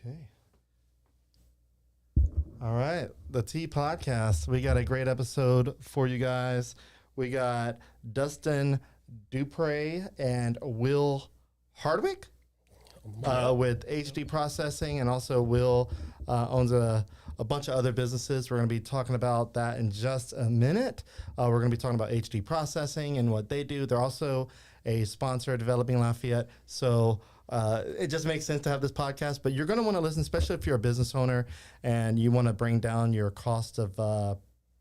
Okay. All right. The T Podcast. We got a great episode for you guys. We got Dustin Dupre and Will Hardwick with HD Processing. And also Will owns a bunch of other businesses. We're going to be talking about that in just a minute. We're going to be talking about HD Processing and what they do. They're also a sponsor of Developing Lafayette. So it just makes sense to have this podcast, but you're going to want to listen, especially if you're a business owner and you want to bring down your cost of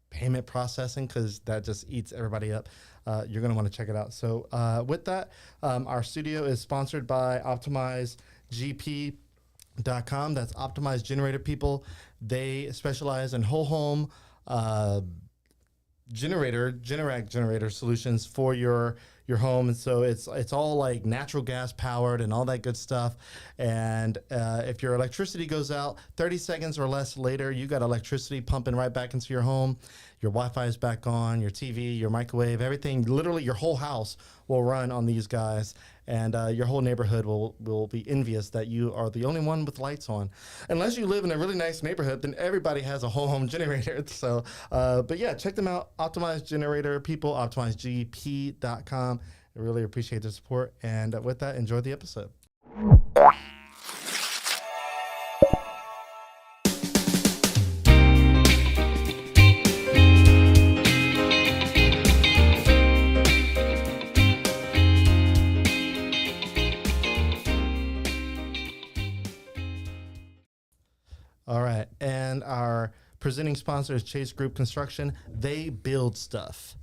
payment processing, because that just eats everybody up. You're going to want to check it out. So with that, our studio is sponsored by OptimizeGP.com. That's Optimize Generator People. They specialize in whole home generator solutions for your home. And so it's all like natural gas powered and all that good stuff. And if your electricity goes out 30 seconds or less later, you got electricity pumping right back into your home. Your Wi-Fi is back on, your TV, your microwave, everything, literally your whole house will run on these guys. And your whole neighborhood will be envious that you are the only one with lights on. Unless you live in a really nice neighborhood, then everybody has a whole home generator. So, but yeah, check them out. Optimize Generator People, OptimizeGP.com. I really appreciate the support. And with that, enjoy the episode. All right, and our presenting sponsor is Chase Group Construction. They build stuff.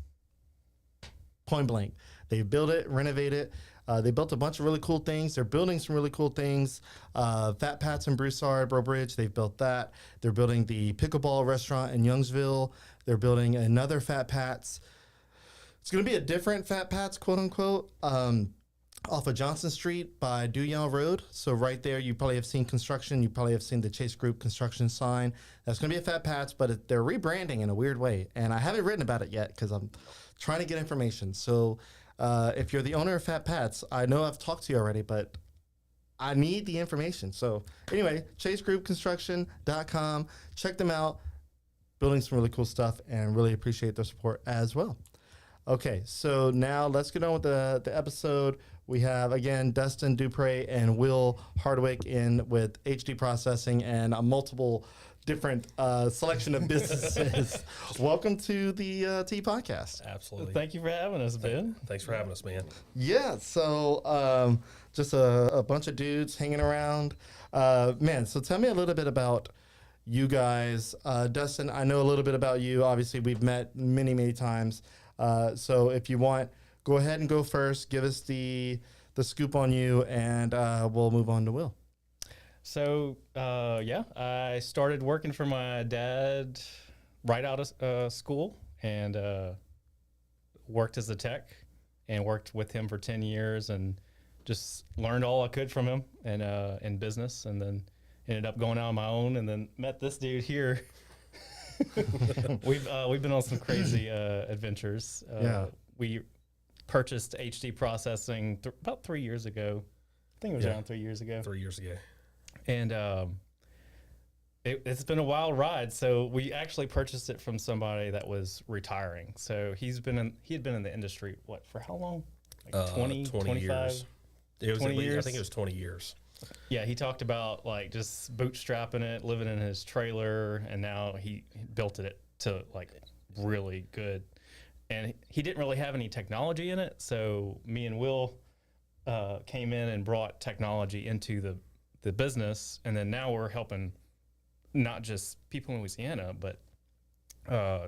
Point blank. They build it, renovate it. They built a bunch of really cool things. They're building some really cool things. Fat Pat's in Broussard, Brobridge, they've built that. They're building the Pickleball restaurant in Youngsville. They're building another Fat Pat's. It's going to be a different Fat Pat's, quote unquote, off of Johnson Street by Duyal Road. So right there, you probably have seen construction. You probably have seen the Chase Group Construction sign. That's going to be a Fat Pat's, but they're rebranding in a weird way. And I haven't written about it yet because I'm trying to get information. So if you're the owner of Fat Pat's, I know I've talked to you already, but I need the information. So anyway, chasegroupconstruction.com. Check them out. Building some really cool stuff and really appreciate their support as well. Okay, so now let's get on with the episode. We have, again, Dustin Dupre and Will Hardwick in with HD Processing and a multiple different selection of businesses. Welcome to the T Podcast. Absolutely. Thank you for having us, Ben. Thanks for having us, man. Yeah, so just a bunch of dudes hanging around. Man, so tell me a little bit about you guys. Dustin, I know a little bit about you. Obviously, we've met many, many times. So if you want, go ahead and go first. Give us the scoop on you, and we'll move on to Will. So, I started working for my dad right out of school and worked as a tech and worked with him for 10 years and just learned all I could from him and in business, and then ended up going out on my own and then met this dude here. We've been on some crazy adventures. We purchased HD Processing about 3 years ago. I think it was around 3 years ago. 3 years ago. And it's been a wild ride. So we actually purchased it from somebody that was retiring. So he had been in the industry, for how long? Like 20 25 years. It was 20 years? I think it was 20 years. Yeah, he talked about like just bootstrapping it, living in his trailer, and now he built it to like really good. And he didn't really have any technology in it, so me and Will came in and brought technology into the business, and then now we're helping not just people in Louisiana, but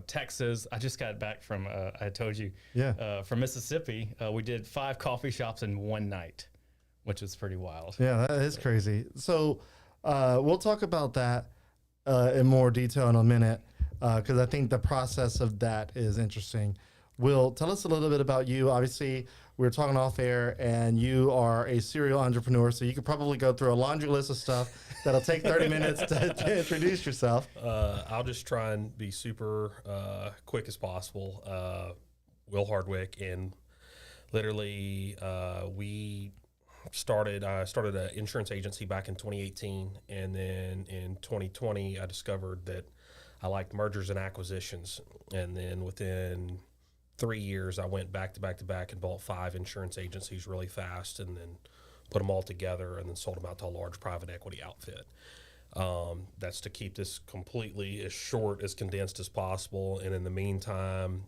Texas. I just got back from I told you, from Mississippi. We did 5 coffee shops in one night, which is pretty wild. Yeah, that is crazy. So we'll talk about that in more detail in a minute, because I think the process of that is interesting. Will, tell us a little bit about you. Obviously, we were talking off air, and you are a serial entrepreneur, so you could probably go through a laundry list of stuff that'll take 30 minutes to introduce yourself. I'll just try and be super quick as possible. Will Hardwick, and literally we started an insurance agency back in 2018, and then in 2020 I discovered that I liked mergers and acquisitions, and then within 3 years I went back to back to back and bought 5 insurance agencies really fast, and then put them all together and then sold them out to a large private equity outfit. That's to keep this completely as short, as condensed as possible. And in the meantime,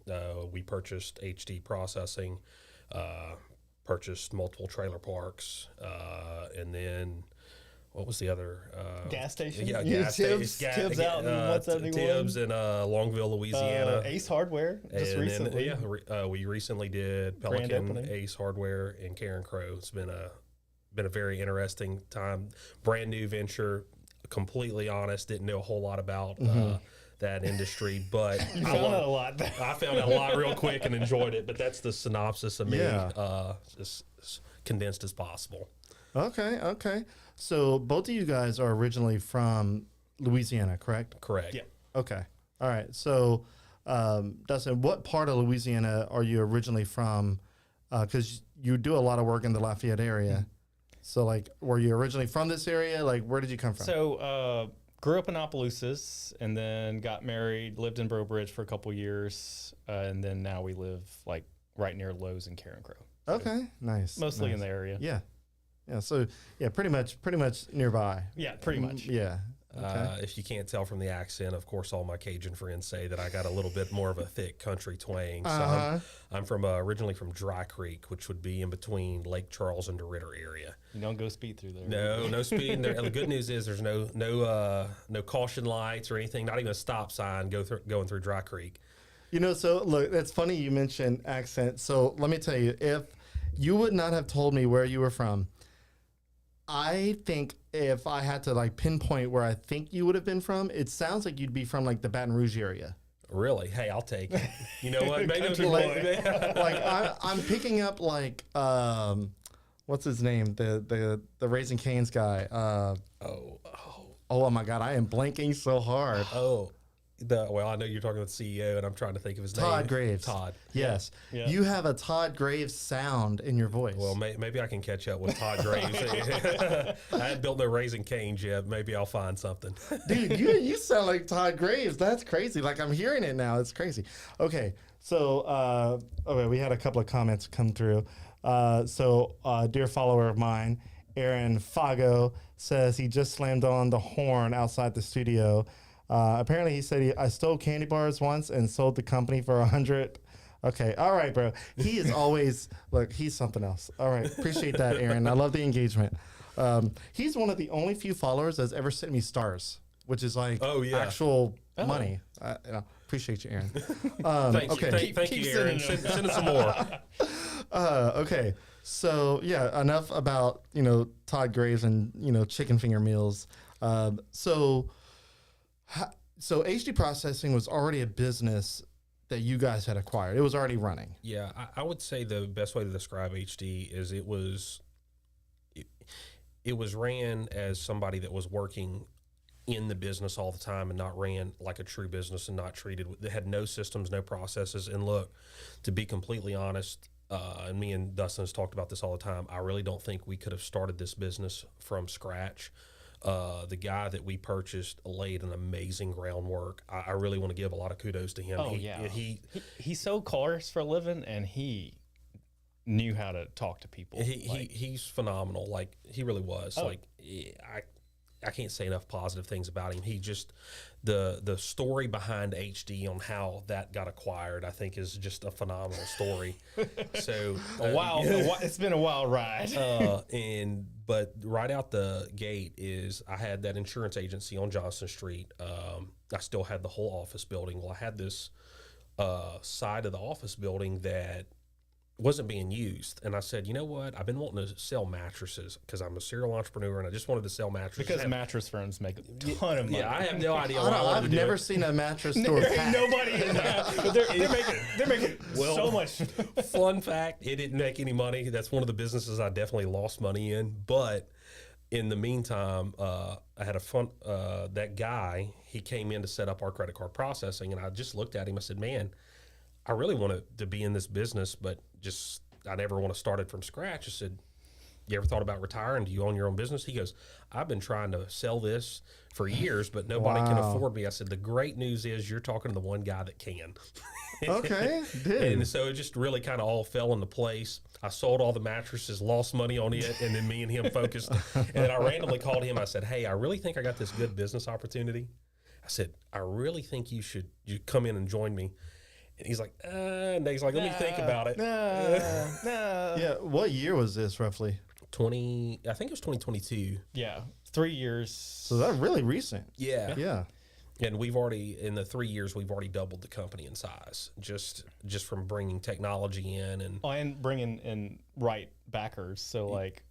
we purchased HD Processing, purchased multiple trailer parks, and then what was the other? Gas station? Yeah, Yeah, gas Tibbs- station. Tibbs out in 171. Tibbs in Longville, Louisiana. Ace Hardware, just And recently. then, we recently did Grand Pelican, opening. Ace Hardware, and Karen Crow. It's been a very interesting time. Brand new venture. Completely honest, didn't know a whole lot about that industry, but You found out a lot. I found out a lot real quick and enjoyed it. But that's the synopsis of me, Yeah. as condensed as possible. Okay. So both of you guys are originally from Louisiana, correct? Correct. Yeah. Okay. All right. So, Dustin, what part of Louisiana are you originally from? Because you do a lot of work in the Lafayette area. So, like, were you originally from this area? Like, where did you come from? So, grew up in Opelousas and then got married, lived in Brobridge for a couple years, and then now we live like right near Lowe's and Karen Crow. So Okay. Nice. mostly in nice. the area. Yeah. Yeah. So, yeah, pretty much nearby. Yeah, pretty much. Yeah. Okay. If you can't tell from the accent, of course, all my Cajun friends say that I got a little bit more of a thick country twang. So Uh-huh. I'm from originally from Dry Creek, which would be in between Lake Charles and DeRidder area. You don't go speed through there. No speeding. The good news is there's no caution lights or anything. Not even a stop sign going through Dry Creek. You know, so look, it's funny you mentioned accent. So let me tell you, if you would not have told me where you were from, I think if I had to like pinpoint where I think you would have been from, it sounds like you'd be from like the Baton Rouge area. Really? Hey, I'll take it. You know what? Maybe Country Like I'm picking up like what's his name? The Raising Cane's guy. Oh my God, I am blanking so hard. Well, I know you're talking about the CEO, and I'm trying to think of his name. Todd Graves. Todd. Yes. Yeah. You have a Todd Graves sound in your voice. Well, maybe I can catch up with Todd Graves. I hadn't built no Raising Cane's yet. Maybe I'll find something. Dude, you sound like Todd Graves. That's crazy. Like I'm hearing it now. It's crazy. Okay. So, okay, we had a couple of comments come through. Dear follower of mine, Aaron Fago, says he just slammed on the horn outside the studio. Apparently he said I stole candy bars once and sold the company for 100. Okay. All right, bro. He is always, look, he's something else. All right. Appreciate that, Aaron. I love the engagement. He's one of the only few followers that's ever sent me stars, which is like actual money. Appreciate you, Aaron. Okay. Thank you, Aaron. Send us some more. Okay. So yeah, enough about, Todd Graves and, chicken finger meals. So HD Processing was already a business that you guys had acquired. It was already running. Yeah, I would say the best way to describe HD is it was ran as somebody that was working in the business all the time and not ran like a true business and not treated. They had no systems, no processes. And look, to be completely honest, and me and Dustin has talked about this all the time, I really don't think we could have started this business from scratch. The guy that we purchased laid an amazing groundwork. I really want to give a lot of kudos to him. Oh, he sold cars for a living, and he knew how to talk to people. He's phenomenal. Like, he really was. Oh. Like, I can't say enough positive things about him. He just, the story behind HD on how that got acquired, I think is just a phenomenal story. So it's been a wild ride. But right out the gate is I had that insurance agency on Johnson Street. I still had the whole office building. Well, I had this side of the office building that wasn't being used. And I said, you know what? I've been wanting to sell mattresses because I'm a serial entrepreneur and I just wanted to sell mattresses. Because mattress firms make a ton of money. Yeah, I have no idea why I wanted I've to do never it. seen a mattress store There ain't packed. nobody in that. But they're making so much. Fun fact, it didn't make any money. That's one of the businesses I definitely lost money in. But in the meantime, I had that guy, he came in to set up our credit card processing. And I just looked at him. I said, man, I really wanted to be in this business, but I never want to start it from scratch. I said, you ever thought about retiring? Do you own your own business? He goes, I've been trying to sell this for years, but nobody can Wow. afford me. I said, the great news is you're talking to the one guy that can. Okay, dude. And so it just really kind of all fell into place. I sold all the mattresses, lost money on it, and then me and him focused. And then I randomly called him. I said, hey, I really think I got this good business opportunity. I said, I really think you come in and join me. And he's like, and he's like, let me think about it. Yeah, what year was this roughly? I think it was 2022. Yeah, 3 years. So that's really recent. Yeah. Yeah. And we've already, in the 3 years, we've already doubled the company in size, just from bringing technology in And bringing in right backers. So like,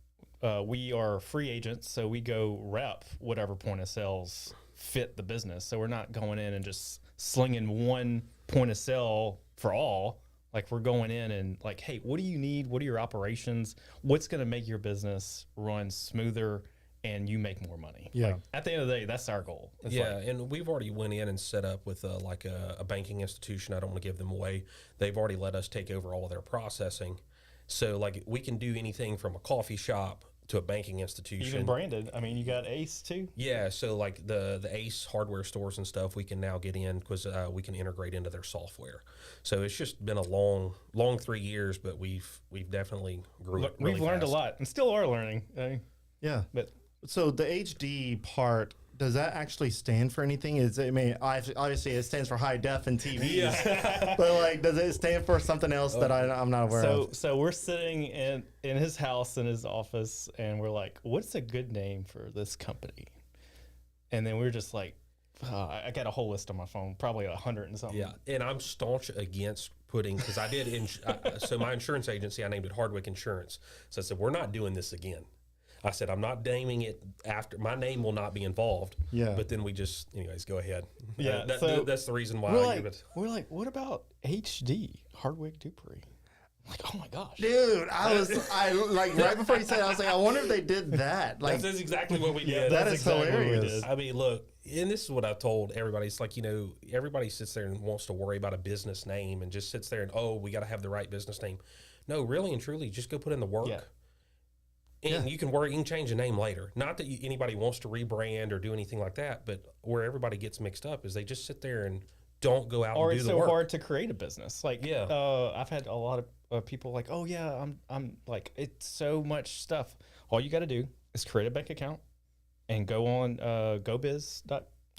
we are free agents, so we go rep whatever point of sales fit the business. So we're not going in and just slinging one point of sale for all. Like, we're going in and like, hey, what do you need? What are your operations? What's going to make your business run smoother and you make more money? Yeah. Like, at the end of the day, that's our goal. It's yeah, like, and we've already went in and set up with like a banking institution. I don't want to give them away. They've already let us take over all of their processing. So like, we can do anything from a coffee shop to a banking institution. even branded. I mean, you got Ace too. Yeah, so like the Ace hardware stores and stuff, we can now get in because we can integrate into their software. So it's just been a long 3 years, but we've definitely grew. Look, really we've learned a fast. lot and still are learning. Yeah. But So the HD part, does that actually stand for anything? Obviously it stands for high def and TVs, but like, does it stand for something else that I'm not aware of? So we're sitting in his house, in his office, and we're like, what's a good name for this company? And then we're just like, I got a whole list on my phone, probably 100 and something. Yeah, and I'm staunch against putting, because I did, so my insurance agency, I named it Hardwick Insurance. So I said, we're not doing this again. I said, I'm not naming it after, my name will not be involved. Yeah. But then we just, anyways, go ahead. Yeah, So that's the reason why We're I give it. like, what about HD, Hardwick Dupre? I'm like, oh my gosh. Dude, I like right before you said it, I was like, I wonder if they did that. Like, That's exactly what we did. that that's is exactly what we hilarious. did. I mean, look, and this is what I've told everybody. It's like, everybody sits there and wants to worry about a business name and just sits there and, we got to have the right business name. No, really and truly, just go put in the work. Yeah. And you can change the name later. Not that anybody wants to rebrand or do anything like that, but where everybody gets mixed up is they just sit there and don't go out Or and do it's the so work. hard to create a business. Like, Yeah. I've had a lot of people like, oh yeah, I'm like, it's so much stuff. All you got to do is create a bank account and go on GoBiz.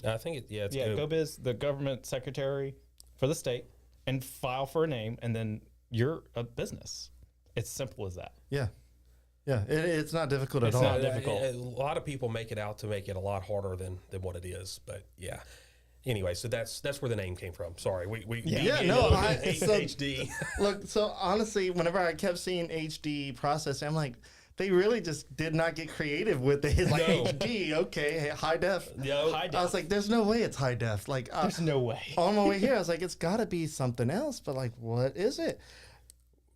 I think it's good. GoBiz, the government secretary for the state, and file for a name, and then you're a business. It's simple as that. yeah. Yeah. It's not difficult at It's all. not difficult. A lot of people make it out to make it a lot harder than what it is, but yeah. Anyway, so that's where the name came from. Sorry, we Yeah, no, HD. Look, so honestly, whenever I kept seeing HD processing, I'm like, they really just did not get creative with it. It's like No. HD, okay, high def. Yo, High I was like, there's no way it's high def. Like, There's no way. on my way here, I was like, it's got to be something else. But like, what is it?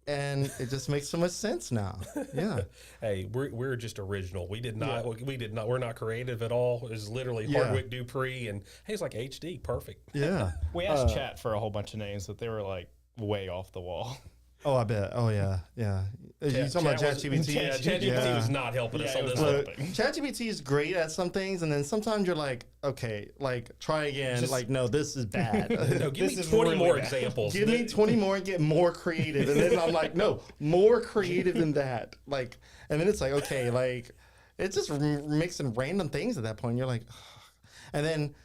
And it just makes so much sense now. Yeah. Hey, we're just original. We did not. We're not creative at all. It's literally Yeah. Hardwick Dupre, and hey, it's like HD, perfect. Yeah. We asked chat for a whole bunch of names, but they were like way off the wall. Oh, I bet. Oh, yeah. Yeah. You talking about ChatGPT? Yeah, ChatGPT was not helping us Yeah, on it this was one. not. Look, ChatGPT is great at some things, and then sometimes you're like, okay, like try again. Just- like, no, this is bad. No, give This me is 20 really more bad. examples. Give me 20 more and get more creative. And then I'm like, no, more creative than that. Like, and then it's like, okay, like, it's just mixing random things at that point. You're like, ugh. And then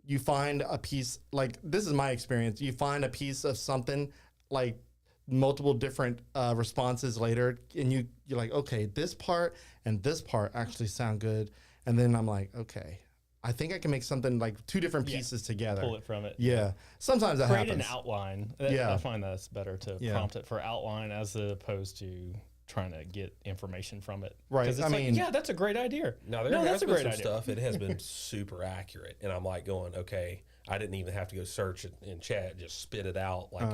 you find a piece, like, this is my experience. You find a piece of something, like, multiple different responses later, and you're like, okay, this part and this part actually sound good. And then I'm like, okay, I think I can make something like two different pieces together. Pull it from it. Yeah. Sometimes that Create happens. an outline. Yeah. I find that's better to Yeah. prompt it for outline as opposed to trying to get information from it. Right, 'Cause it's I like, mean- yeah, that's a great idea. No, there that's has a been great some idea. stuff. It has been super accurate, and I'm like going, okay, I didn't even have to go search it in chat; just spit it out. Like,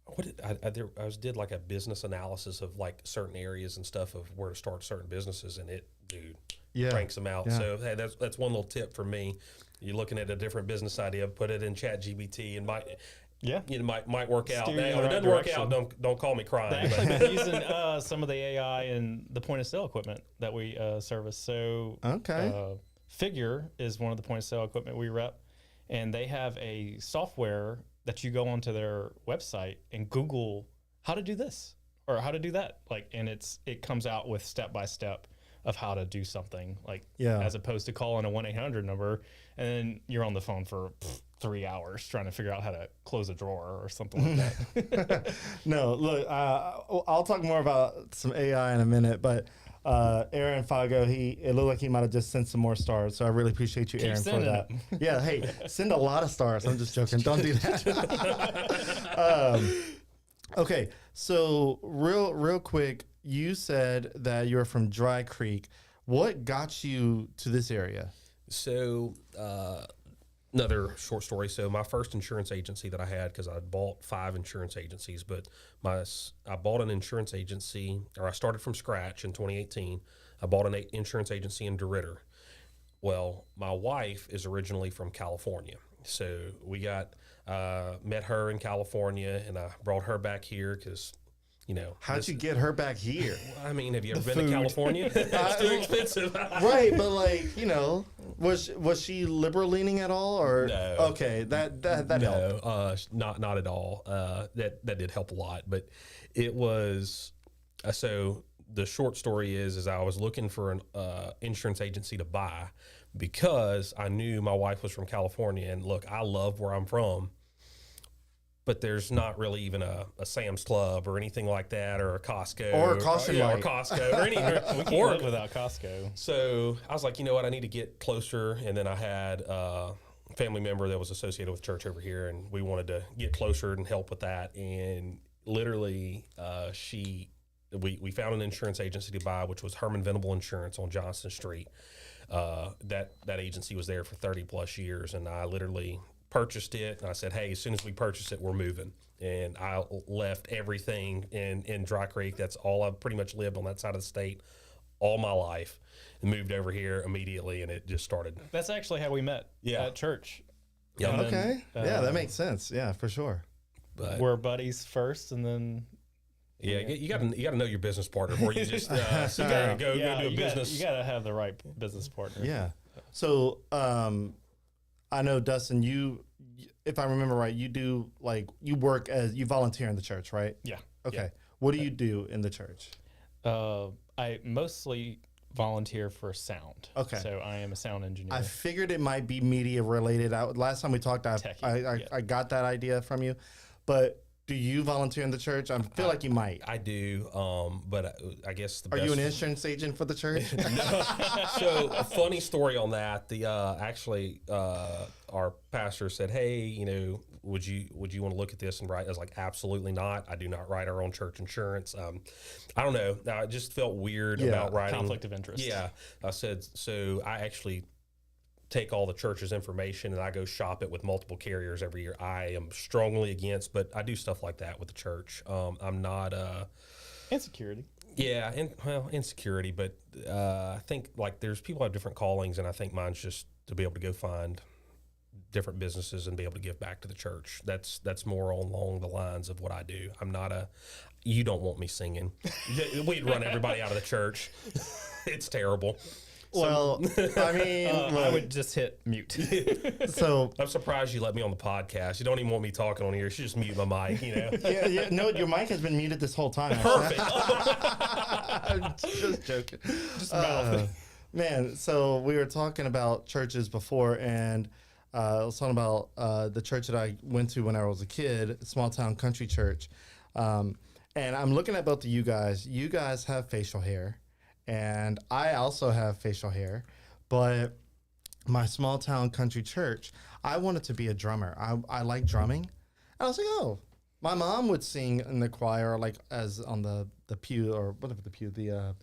what did I did like a business analysis of like certain areas and stuff of where to start certain businesses, and it, dude, Yeah. cranks them out. Yeah. So hey, that's one little tip for me. You're looking at a different business idea, put it in Chat GPT, and Yeah. you know, might work out. Steer you in Now, the if it right doesn't work direction. out, don't call me They crying. actually But been using some of the AI and the point of sale equipment that we service. So Okay. Figure is one of the point of sale equipment we rep, and they have a software that you go onto their website and Google how to do this or how to do that. Like, and it comes out with step by step of how to do something. Like, Yeah. as opposed to calling a 1-800 number and then you're on the phone for 3 hours trying to figure out how to close a drawer or something like that. No, look, I'll talk more about some AI in a minute, but Aaron Fago, it looked like he might have just sent some more stars, so I really appreciate you, Keep Aaron, for sending that. them. Yeah, hey, send a lot of stars. I'm just joking. Don't do that. Okay, so real quick, you said that you're from Dry Creek. What got you to this area? so another short story. So my first insurance agency that I had, because I bought 5 insurance agencies, but I bought an insurance agency, or I started from scratch in 2018. I bought an insurance agency in DeRidder. Well, my wife is originally from California, so we met her in California, and I brought her back here because, you know, How'd you get her back here? I mean, have you ever been to California? It's too expensive. Right, but like, you know, was she liberal leaning at all, or No. okay, that helped. No, not at all. That did help a lot, but it was so. The short story is I was looking for an insurance agency to buy because I knew my wife was from California, and look, I love where I'm from, but there's not really even a Sam's Club or anything like that, or a Costco, Or a Caution or Light. Costco, or any. We can't or live without Costco. So I was like, you know what, I need to get closer. And then I had a family member that was associated with church over here, and we wanted to get closer and help with that. And literally, we found an insurance agency to buy, which was Herman Venable Insurance on Johnston Street. That agency was there for 30 plus years, and I literally purchased it. And I said, hey, as soon as we purchase it, we're moving. And I left everything in Dry Creek. That's all I've pretty much lived on that side of the state all my life, and moved over here immediately, and it just started. That's actually how we met at church. Yeah. And then, Okay, yeah, that makes sense. Yeah, for sure. But we're buddies first, and then yeah, you got to know your business partner before you just sit there and go do a business. You gotta have the right business partner. Yeah. So I know, Dustin, you, if I remember right, you volunteer in the church, right? Yeah. Okay. What do you do in the church? I mostly volunteer for sound. Okay. So I am a sound engineer. I figured it might be media related. Last time we talked, I got that idea from you. But do you volunteer in the church? I feel like you might. I do, but I guess the Are best. you an insurance agent for the church? So a funny story on that. Our pastor said, "Hey, you know, would you want to look at this and write?" I was like, "Absolutely not. I do not write our own church insurance." I don't know. I just felt weird about writing. Conflict of interest. Yeah, I said so. I actually take all the church's information and I go shop it with multiple carriers every year. I am strongly against, but I do stuff like that with the church. I'm not Insecurity. yeah, insecurity, but I think like there's people have different callings, and I think mine's just to be able to go find different businesses and be able to give back to the church. That's more along the lines of what I do. I'm not you don't want me singing. We'd run everybody out of the church. It's terrible. Well, I mean, I would just hit mute. so I'm surprised you let me on the podcast. You don't even want me talking on here. You should just mute my mic, you know. yeah, no, your mic has been muted this whole time. Perfect. I'm just joking. Just mouth. Man, so we were talking about churches before, and I was talking about the church that I went to when I was a kid, small town country church. And I'm looking at both of you guys. You guys have facial hair, and I also have facial hair, but my small town country church, I wanted to be a drummer. I like drumming. And I was like, oh, my mom would sing in the choir, like as on the pew, or whatever the pew, the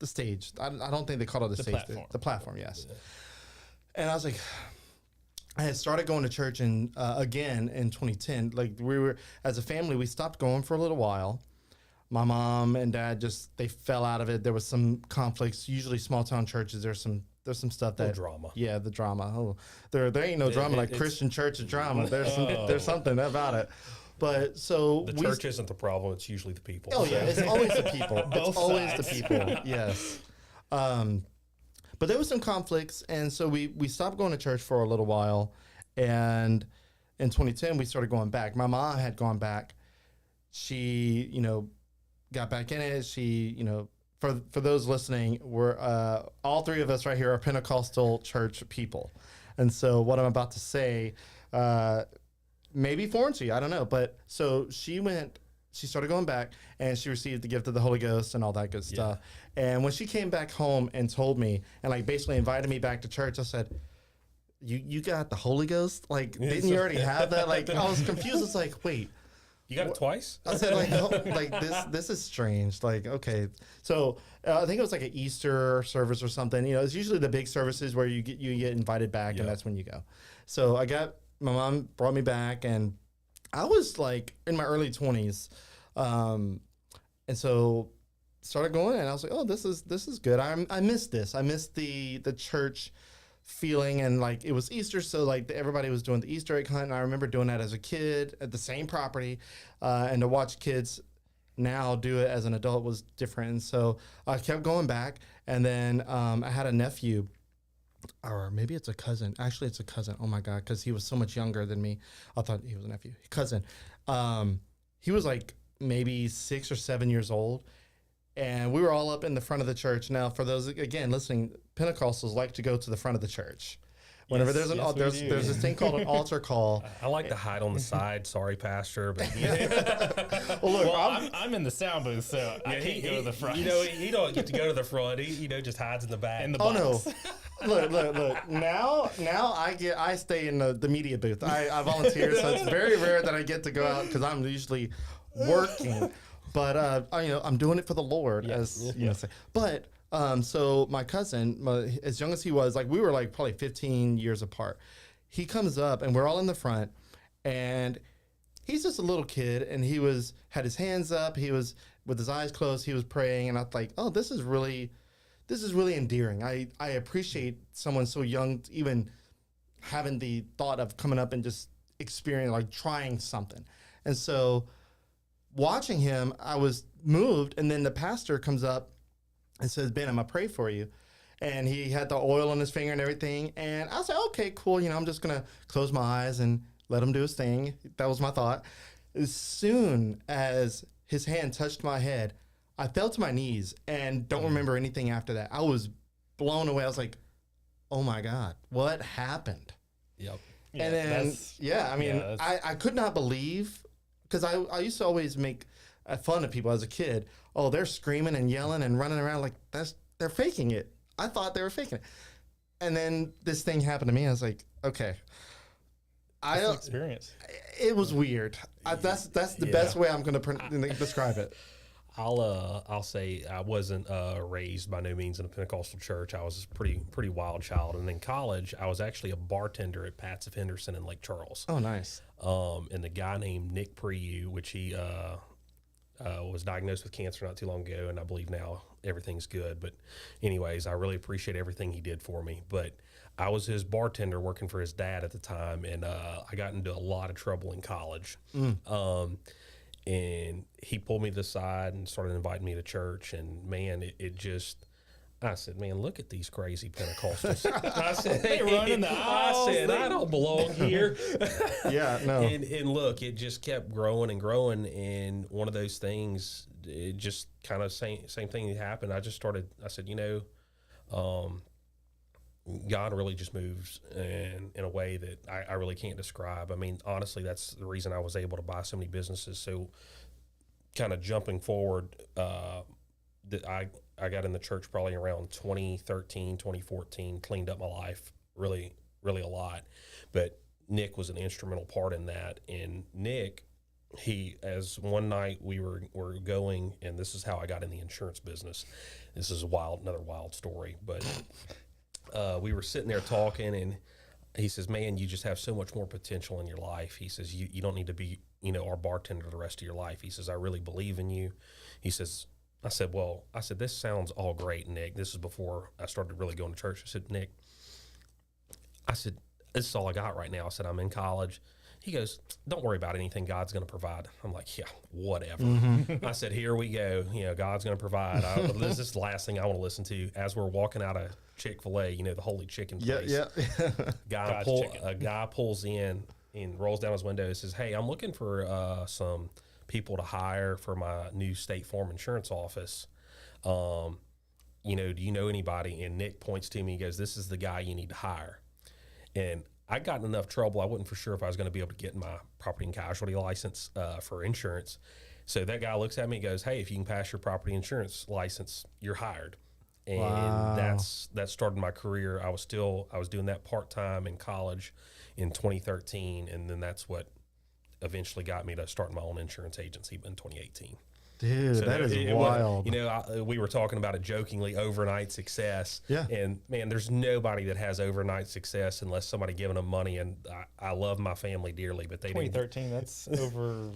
stage. I don't think they call it the stage. Platform. The platform, yes. Yeah. And I was like, I had started going to church again in 2010. Like we were, as a family, we stopped going for a little while. My mom and dad they fell out of it. There was some conflicts. Usually small town churches, there's there's some stuff Little that drama. Yeah, the drama. Oh, there ain't no drama like Christian church drama. There's something about it. But so The church isn't the problem; it's usually the people. Oh yeah, it's always the people. Both It's always sides. the people. Yes. But there was some conflicts, and so we stopped going to church for a little while, and in 2010 we started going back. My mom had gone back. She, got back in it. She, for those listening, we're all three of us right here are Pentecostal church people, and so what I'm about to say, maybe foreign to you, I don't know. But so she started going back, and she received the gift of the Holy Ghost and all that good stuff. And when she came back home and told me, and like basically invited me back to church, I said, "You got the Holy Ghost? Like, didn't you already have that?" Like, I was confused. It's like, wait. You got it twice? I said, like, oh, like this is strange. Like, okay. So I think it was like an Easter service or something. It's usually the big services where you get invited back, and that's when you go. So my mom brought me back, and I was like in my early 20s. And so started going, and I was like, oh, this is good. I missed this. I missed the church feeling, and like it was Easter, so like everybody was doing the Easter egg hunt, and I remember doing that as a kid at the same property, and to watch kids now do it as an adult was different. And so I kept going back, and then I had a nephew, or maybe it's a cousin. Actually, it's a cousin. Oh my God, because he was so much younger than me. I thought he was a nephew. Cousin. He was like maybe 6 or 7 years old. And we were all up in the front of the church. Now, for those, again, listening, Pentecostals like to go to the front of the church. Whenever there's this thing called an altar call. I like to hide on the side. Sorry, Pastor, but Well, look, I'm in the sound booth, so I can't go to the front. He don't get to go to the front. He just hides in the back. In the oh box. no! Look! Now I stay in the media booth. I volunteer, so it's very rare that I get to go out because I'm usually working. But I'm doing it for the Lord, as you know. Say. But so my cousin, as young as he was, like we were like probably 15 years apart. He comes up, and we're all in the front, and he's just a little kid, and had his hands up. He was with his eyes closed. He was praying, and I was like, oh, this is really endearing. I appreciate someone so young even having the thought of coming up and just experiencing, like trying something. And so watching him, I was moved, and then the pastor comes up and says, "Ben, I'm gonna pray for you." And he had the oil on his finger and everything, and I was like, "Okay, cool. I'm just gonna close my eyes and let him do his thing." That was my thought. As soon as his hand touched my head, I fell to my knees and don't remember anything after that. I was blown away. I was like, "Oh my God, what happened?" Yep. And then, I could not believe. Because I used to always make fun of people as a kid. Oh, they're screaming and yelling and running around like they're faking it. I thought they were faking it. And then this thing happened to me. I was like, okay. That's an experience. It was weird. That's the best way I'm going to describe it. I'll say I wasn't raised by no means in a Pentecostal church. I was a pretty wild child, and in college I was actually a bartender at Pat's of Henderson in Lake Charles. Oh, nice. And the guy named Nick Priu, which he was diagnosed with cancer not too long ago, and I believe now everything's good. But anyways, I really appreciate everything he did for me. But I was his bartender working for his dad at the time, and I got into a lot of trouble in college. And he pulled me to the side and started inviting me to church. And man, I said, man, look at these crazy Pentecostals. I said, They run in the aisles. I don't belong here. Yeah, no. And look, it just kept growing and growing. And one of those things, it just kind of same thing happened. I said, God really just moves in a way that I really can't describe. I mean, honestly, that's the reason I was able to buy so many businesses. So kind of jumping forward, that I got in the church probably around 2013, 2014, cleaned up my life really, really a lot. But Nick was an instrumental part in that. And Nick, as one night we were going, and this is how I got in the insurance business. This is another wild story, but we were sitting there talking, and he says, "Man, you just have so much more potential in your life." He says, you don't need to be, our bartender the rest of your life. He says, "I really believe in you." He says, this sounds all great, Nick. This is before I started really going to church. I said, Nick, this is all I got right now. I said, I'm in college. He goes, don't worry about anything. God's going to provide. I'm like, yeah, whatever. I said, here we go. God's going to provide. This is the last thing I want to listen to as we're walking out of Chick-fil-A, the holy chicken place. Yeah. A guy pulls in and rolls down his window and says, hey, I'm looking for some people to hire for my new State Farm insurance office. Do you know anybody? And Nick points to me and goes, this is the guy you need to hire. And I got in enough trouble. I wasn't for sure if I was going to be able to get my property and casualty license for insurance. So that guy looks at me and goes, hey, if you can pass your property insurance license, you're hired. And that started my career. I was doing that part-time in college in 2013. And then that's what eventually got me to start my own insurance agency in 2018. Dude, so that is wild. We were talking about it jokingly, overnight success. Yeah. And man, there's nobody that has overnight success unless somebody giving them money. And I love my family dearly, but they 2013, that's over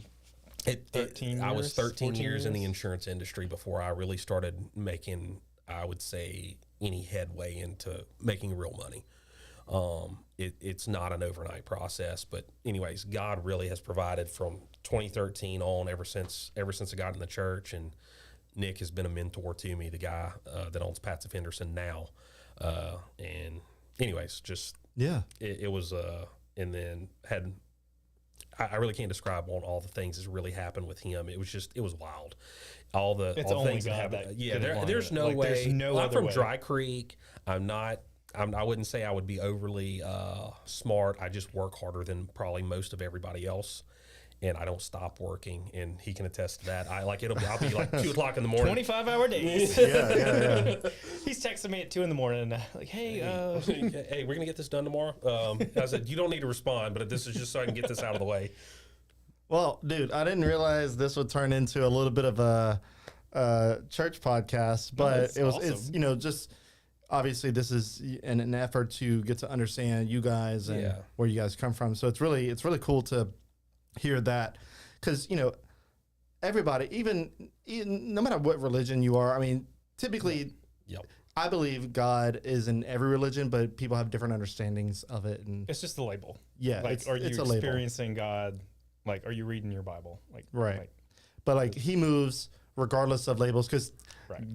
13 years. I was 13 years in the insurance industry before I really started making, I would say, any headway into making real money. It's not an overnight process, but anyways, God really has provided from 2013 on ever since I got in the church, and Nick has been a mentor to me, the guy that owns Pat's of Henderson now. And anyways, just it was and then I really can't describe on all the things that's really happened with him. It was wild. All the things that happened. There's no way. There's no I'm other from way. Dry Creek. I wouldn't say I would be overly smart. I just work harder than probably most of everybody else, and I don't stop working. And he can attest to that. I'll be like 2:00 in the morning. 25-hour days. Yeah. He's texting me at 2 in the morning, like, hey, hey, we're gonna get this done tomorrow. I said, you don't need to respond, but this is just so I can get this out of the way. Well, dude, I didn't realize this would turn into a little bit of a church podcast, but it's just. Obviously, this is an effort to get to understand you guys and where you guys come from. So it's really cool to hear that, because everybody, even no matter what religion you are. I mean, typically, I believe God is in every religion, but people have different understandings of it, and it's just a label. Yeah, are you experiencing God? Like, are you reading your Bible? But he moves regardless of labels, because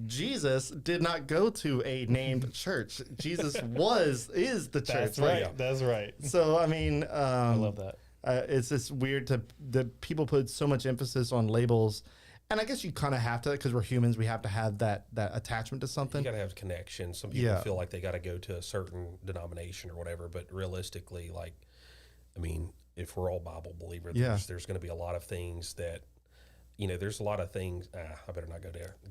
Jesus did not go to a named church. Jesus is the church. That's right. That's right. So I mean, I love that. It's just weird that people put so much emphasis on labels, and I guess you kind of have to, because we're humans. We have to have that attachment to something. You got to have connection. Some people feel like they got to go to a certain denomination or whatever, but realistically, if we're all Bible believers, there's going to be a lot of things that. There's a lot of things. I better not go there. I'm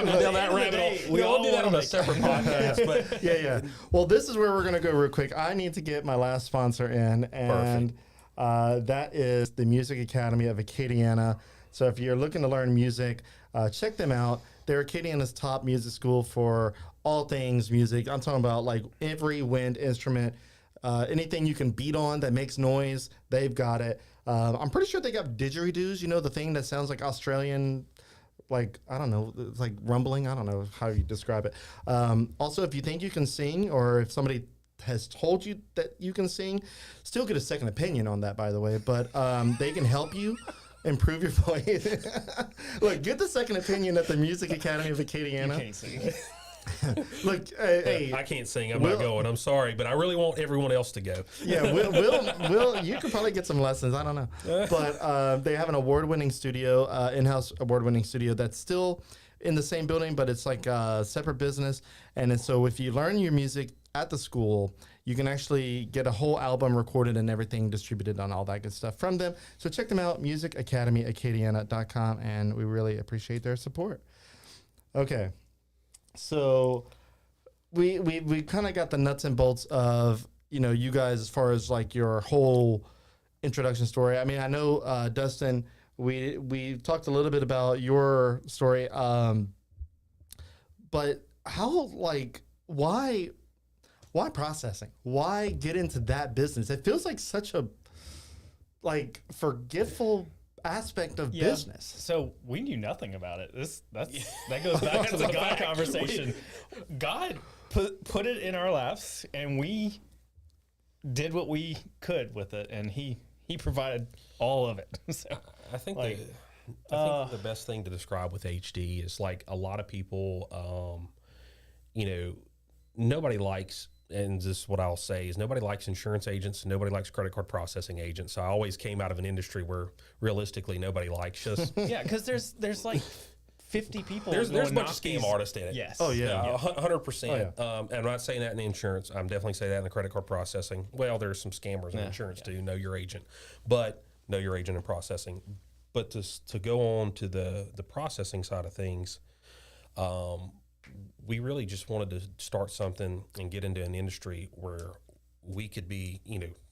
going down that rabbit hole. We'll do that on a separate podcast. But yeah. Well, this is where we're going to go real quick. I need to get my last sponsor in, and that is the Music Academy of Acadiana. So if you're looking to learn music, check them out. They're Acadiana's top music school for all things music. I'm talking about like every wind instrument, anything you can beat on that makes noise, they've got it. I'm pretty sure they got didgeridoos, the thing that sounds like Australian, like, I don't know, it's like rumbling. I don't know how you describe it. Also, if you think you can sing, or if somebody has told you that you can sing, still get a second opinion on that, by the way. But they can help you improve your voice. Look, get the second opinion at the Music Academy of Acadiana. You can't sing. Look, hey, I can't sing. I'm not going. I'm sorry, but I really want everyone else to go. Yeah, Will, you could probably get some lessons. I don't know, but they have an award-winning studio, in-house award-winning studio that's still in the same building, but it's like a separate business. And so, if you learn your music at the school, you can actually get a whole album recorded and everything distributed on all that good stuff from them. So check them out, musicacademyacadiana.com, and we really appreciate their support. Okay. So we kind of got the nuts and bolts of, you guys, as far as like your whole introduction story. I mean, I know, Dustin, we talked a little bit about your story, but how, like, why processing? Why get into that business? It feels like such a, like, forgetful aspect of Yeah. business. So we knew nothing about it. That goes back to the God conversation. God put it in our laps, and we did what we could with it, and He provided all of it. So I think like, the best thing to describe with HD is like a lot of people, nobody likes, and this is what I'll say is nobody likes insurance agents. Nobody likes credit card processing agents. So I always came out of an industry where realistically nobody likes us. yeah, because there's like 50 people. There's a bunch of knock scam these- artists in it. Yes. Oh, yeah. 100%. Oh, And I'm not saying that in insurance. I'm definitely saying that in the credit card processing. Well, there's some scammers in Yeah, insurance too. Know your agent, but know your agent in processing. But to go on to the processing side of things, we really just wanted to start something and get into an industry where we could be,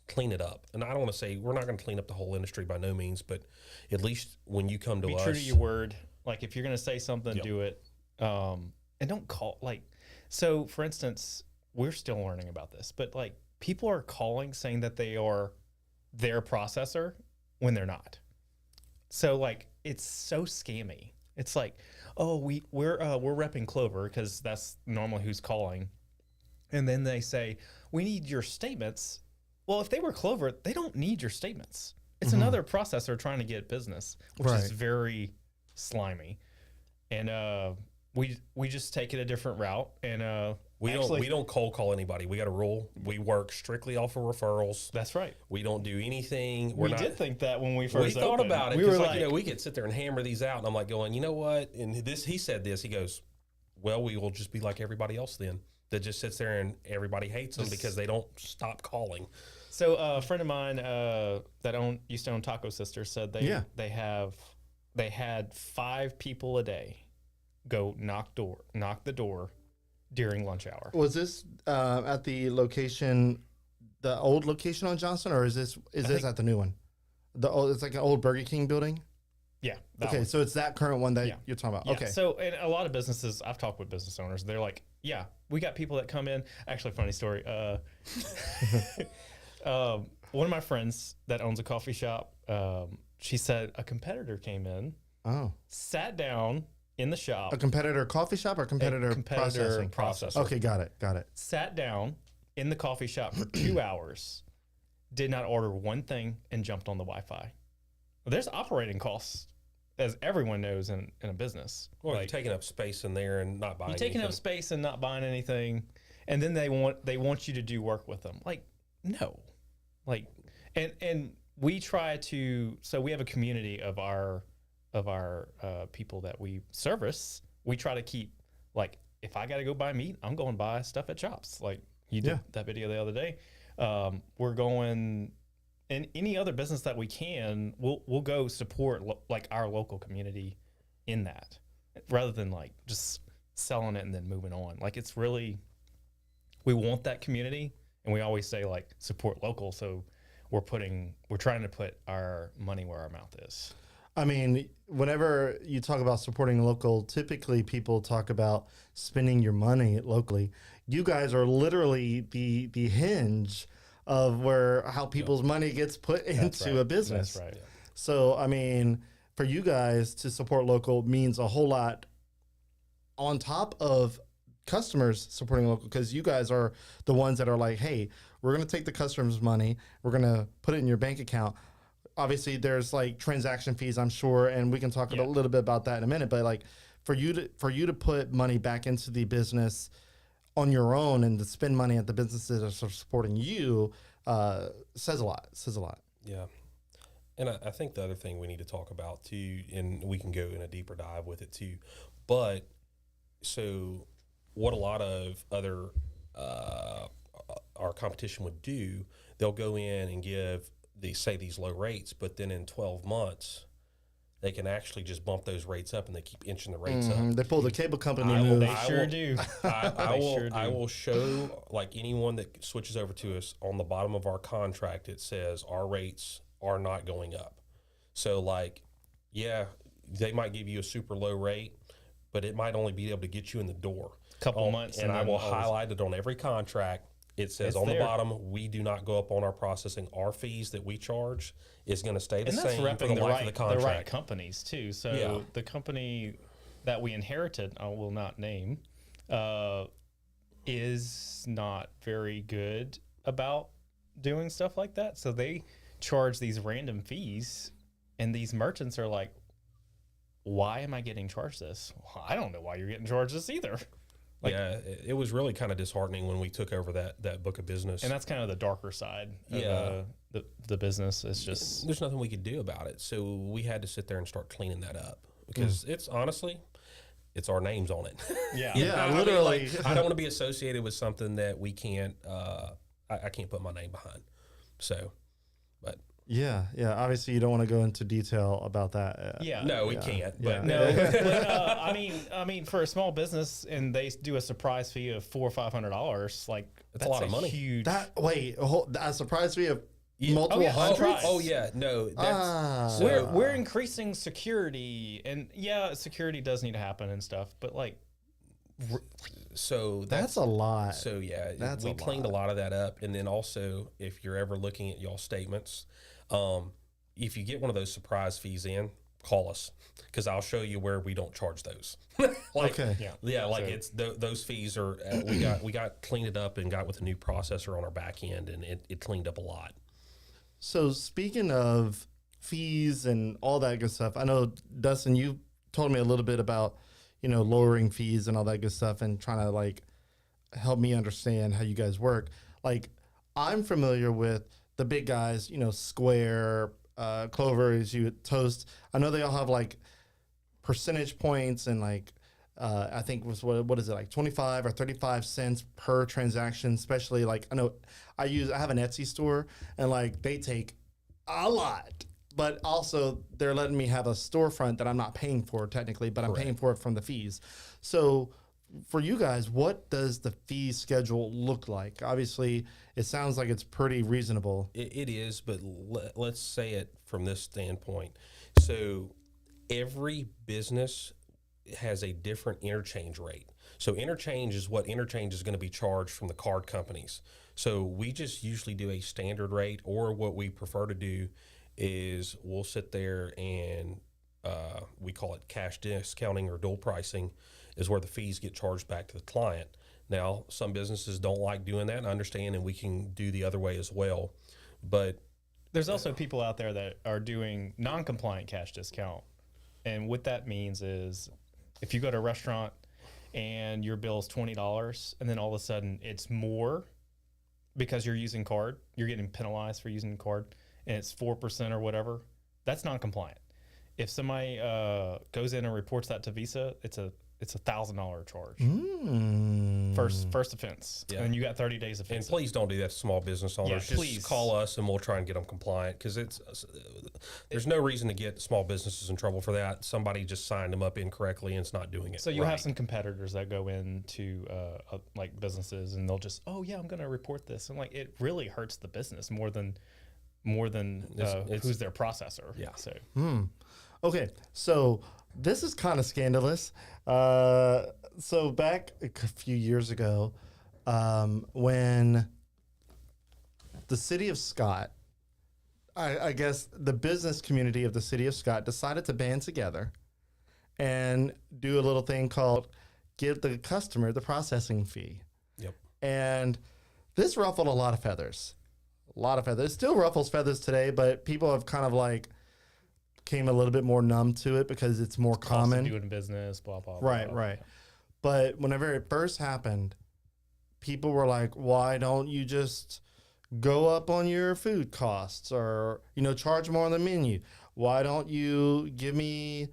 clean it up. And I don't want to say we're not going to clean up the whole industry by no means, but at least when you come to Be us, true to your word. Like if you're going to say something, Yep. do it. And don't call so for instance, we're still learning about this, but like people are calling saying that they are their processor when they're not. So like, it's so scammy. It's like, oh, we're repping Clover because that's normally who's calling. And then they say, we need your statements. Well, if they were Clover, they don't need your statements. It's another processor trying to get business, which is Right. very slimy. And we just take it a different route. And we don't cold call anybody. We got a rule. We work strictly off of referrals. That's right. We don't do anything. We did think that when we We first thought opened. about it. We 'Cause were like, we could sit there and hammer these out. And I'm like going, you know what? And he said this. He goes, well, we will just be like everybody else then. That just sits there and everybody hates them because they don't stop calling. So a friend of mine that used to own Taco Sister said they had 5 people a day go knock the door during lunch hour. Was this at the location, the old location on Johnson, or is this at the new one? It's like an old Burger King building. Yeah. that Okay, one. so it's that current one that Yeah. you're talking about. Yeah, Okay. So, and a lot of businesses, I've talked with business owners, they're like, yeah, we got people that come in. Actually, funny story. One of my friends that owns a coffee shop, she said a competitor came in, Oh, sat down in the shop, a competitor coffee shop or competitor processing? processor. Okay, got it. Sat down in the coffee shop for 2 hours, did not order one thing, and jumped on the Wi-Fi. Well, there's operating costs, as everyone knows in a business. Well, Like, you're taking up space in there and not buying you're taking up anything. space and not buying anything, and then they want you to do work with them. Like, no, like, and we try to. So we have a community of our people that we service. We try to keep, like, if I got to go buy meat, I'm going to buy stuff at shops. Like you did Yeah. that video the other day. We're going. And any other business that we can, we'll go support like our local community in that, rather than like just selling it and then moving on. Like it's really, we want that community, and we always say like support local. So we're trying to put our money where our mouth is. I mean, whenever you talk about supporting local, typically people talk about spending your money locally. You guys are literally the hinge of how people's money gets put into right. a business. That's right. So, I mean, for you guys to support local means a whole lot on top of customers supporting local, because you guys are the ones that are like, hey, we're going to take the customer's money, we're going to put it in your bank account. Obviously, there's like transaction fees, I'm sure, and we can talk a little bit about that in a minute. But like for you to put money back into the business on your own and to spend money at the businesses that are supporting you says a lot. Yeah. And I think the other thing we need to talk about too, and we can go in a deeper dive with it too, but so what a lot of other our competition would do, they'll go in and give these low rates, but then in 12 months they can actually just bump those rates up, and they keep inching the rates up. They pull the cable company I will- move. They sure do. I will show like anyone that switches over to us on the bottom of our contract, it says our rates are not going up. So like, yeah, they might give you a super low rate, but it might only be able to get you in the door. Couple months, And I will then highlight it on every contract. It says It's on the there. bottom, we do not go up on our processing. Our fees that we charge is going to stay the And that's same for repping the the life right, of the the contract. right companies too. So Yeah. the company that we inherited, I will not name, is not very good about doing stuff like that. So they charge these random fees, and these merchants are like, why am I getting charged this? Well, I don't know why you're getting charged this either. Like- yeah, it was really kind of disheartening when we took over that book of business. And that's kind of the darker side Yeah. of the business. It's just, There's nothing we could do about it. So we had to sit there and start cleaning that up because it's honestly, it's our names on it. yeah. Yeah, I mean, literally. like, I don't want to be associated with something that we can't, I can't put my name behind. So, but Yeah, obviously you don't want to go into detail about that. Yeah. no, we can't. But No, but, I mean, for a small business, and they do a surprise fee of $400 or $500, like that's a lot of money. Huge. That surprised me of multiple yeah, hundreds. Oh yeah, no. That's, we're increasing security, and yeah, security does need to happen and stuff, but like, so that's a lot. So yeah, That's we a cleaned lot. a lot of that up, and then also if you're ever looking at y'all statements, if you get one of those surprise fees in, call us because I'll show you where we don't charge those. Okay. Yeah, like So- it's those fees are we got cleaned it up and got with a new processor on our back end, and it cleaned up a lot. So speaking of fees and all that good stuff, I know Dustin, you told me a little bit about, lowering fees and all that good stuff and trying to like help me understand how you guys work. Like I'm familiar with the big guys, Square, Clover, as you Toast. I know they all have like percentage points and like I think was what is it, like 25 or 35 cents per transaction, especially like I know I have an Etsy store and like they take a lot, but also they're letting me have a storefront that I'm not paying for technically, but I'm paying for it from the fees. So for you guys, what does the fee schedule look like? Obviously it sounds like it's pretty reasonable. It is, but let's say it from this standpoint. So every business has a different interchange rate. So interchange is what interchange is going to be charged from the card companies. So we just usually do a standard rate, or what we prefer to do is we'll sit there and we call it cash discounting or dual pricing, is where the fees get charged back to the client. Now, some businesses don't like doing that, and I understand, and we can do the other way as well. But there's also people out there that are doing non-compliant cash discount, and what that means is if you go to a restaurant and your bill is $20 and then all of a sudden it's more because you're using card, you're getting penalized for using card, and it's 4% or whatever, that's non-compliant. If somebody goes in and reports that to Visa, it's a $1,000 charge. First offense. Yeah. And you got 30 days of And offense. please don't do that to small business owners. Yeah, Just please. call us and we'll try and get them compliant, because there's no reason to get small businesses in trouble for that. Somebody just signed them up incorrectly and it's not doing it. So you'll right. have some competitors that go into like businesses and they'll just, oh yeah, I'm going to report this, and like it really hurts the business more than It's- who's their processor. Yeah. So Okay, so this is kind of scandalous. So back a few years ago, when the city of Scott, I guess the business community of the city of Scott decided to band together and do a little thing called give the customer the processing fee. Yep. And this ruffled a lot of feathers. A lot of feathers. It still ruffles feathers today, but people have kind of like came a little bit more numb to it because it's more cost of common. doing business, blah blah. Right, blah. right. But whenever it first happened, people were like, why don't you just go up on your food costs or, charge more on the menu? Why don't you give me,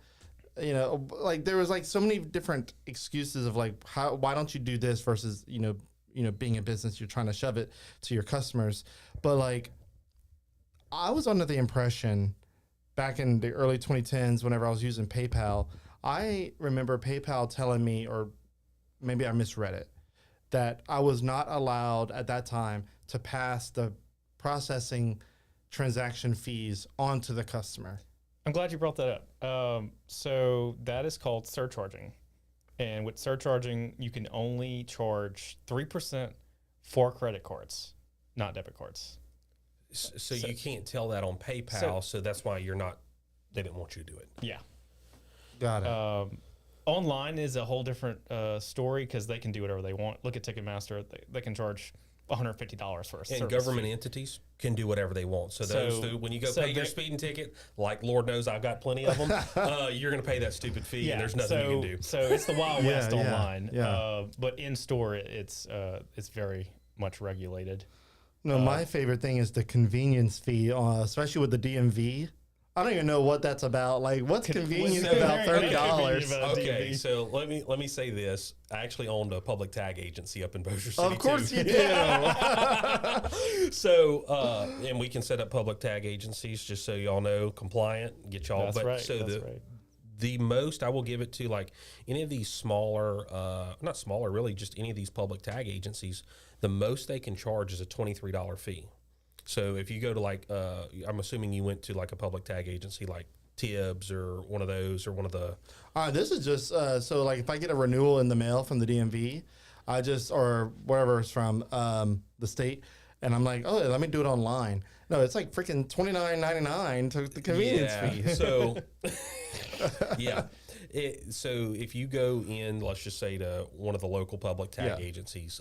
like there was like so many different excuses of like, why don't you do this versus, being a business, you're trying to shove it to your customers. But like, I was under the impression back in the early 2010s, whenever I was using PayPal, I remember PayPal telling me, or maybe I misread it, that I was not allowed at that time to pass the processing transaction fees on to the customer. I'm glad you brought that up. So that is called surcharging. And with surcharging, you can only charge 3% for credit cards, not debit cards. So you can't tell that on PayPal, so that's why they didn't want you to do it. Yeah. Got it. Online is a whole different story because they can do whatever they want. Look at Ticketmaster; they can charge $150 for a service. And government entities can do whatever they want. So when you go pay your speeding ticket, like Lord knows I've got plenty of them, you're going to pay that stupid fee, and there's nothing you can do. So it's the Wild West online. Yeah. But in store, it's very much regulated. No, my favorite thing is the convenience fee, especially with the DMV. I don't even know what that's about. Like, what's convenient about $30? Okay, so let me say this. I actually owned a public tag agency up in Bossier City. Of course too. you do. So, and we can set up public tag agencies, just so y'all know, compliant, get y'all. That's right. That's right. The most I will give it to, like any of these smaller, not smaller, really, just any of these public tag agencies, the most they can charge is a $23 fee. So if you go to like, I'm assuming you went to like a public tag agency like Tibbs or one of those or one of the. This is just so like if I get a renewal in the mail from the DMV, or wherever it's from the state, and I'm like, oh, let me do it online. No, it's like freaking $29.99 to the convenience fee. So yeah. So if you go in, let's just say to one of the local public tag agencies,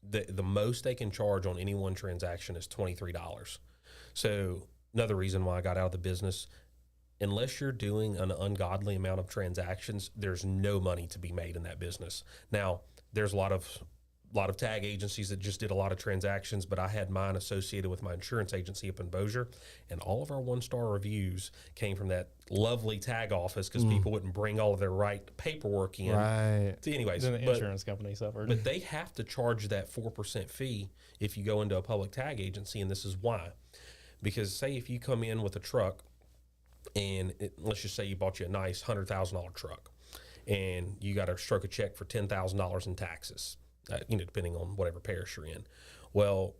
the most they can charge on any one transaction is $23. So another reason why I got out of the business, unless you're doing an ungodly amount of transactions, there's no money to be made in that business. Now, there's a lot of tag agencies that just did a lot of transactions, but I had mine associated with my insurance agency up in Bossier, and all of our 1-star reviews came from that lovely tag office because people wouldn't bring all of their right paperwork in. Right. So anyways, Then the insurance company suffered. But they have to charge that 4% fee if you go into a public tag agency, and this is why. Because say if you come in with a truck, and let's just say you bought you a nice $100,000 truck, and you got to stroke a check for $10,000 in taxes. Depending on whatever parish you're in. Well,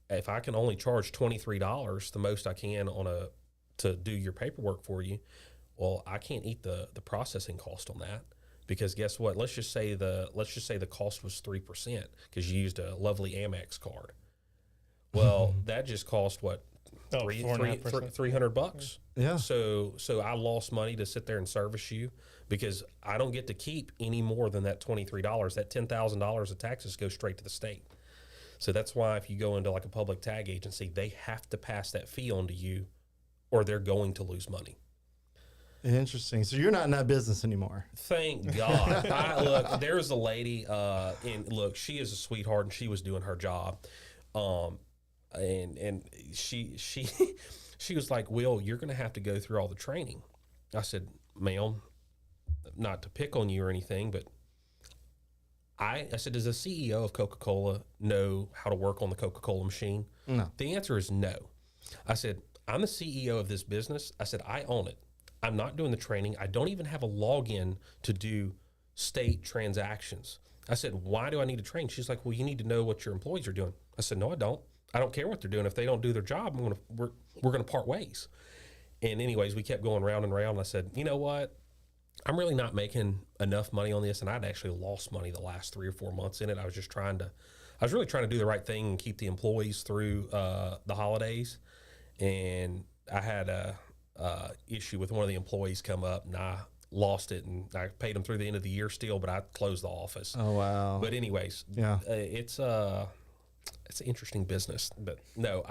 if I can only charge $23, the most I can to do your paperwork for you, well, I can't eat the processing cost on that, because guess what? Let's just say the cost was 3% because you used a lovely Amex card. Well, that just cost what? $300. Yeah. So I lost money to sit there and service you because I don't get to keep any more than that $23. That $10,000 of taxes go straight to the state. So that's why if you go into like a public tag agency, they have to pass that fee on to you, or they're going to lose money. Interesting. So you're not in that business anymore. Thank God. Look, there's a lady, and look, she is a sweetheart, and she was doing her job. And she was like, Will, you're going to have to go through all the training. I said, ma'am, not to pick on you or anything, but I said, does the CEO of Coca-Cola know how to work on the Coca-Cola machine? No. The answer is no. I said, I'm the CEO of this business. I said, I own it. I'm not doing the training. I don't even have a login to do state transactions. I said, why do I need to train? She's like, well, you need to know what your employees are doing. I said, no, I don't. I don't care what they're doing. If they don't do their job, we're going to part ways. And anyways, we kept going round and round. And I said, you know what? I'm really not making enough money on this. And I'd actually lost money the last 3 or 4 months in it. I was really trying to do the right thing and keep the employees through the holidays. And I had a issue with one of the employees come up, and I lost it, and I paid them through the end of the year still, but I closed the office. Oh, wow. But anyways, yeah, it's an interesting business. But no,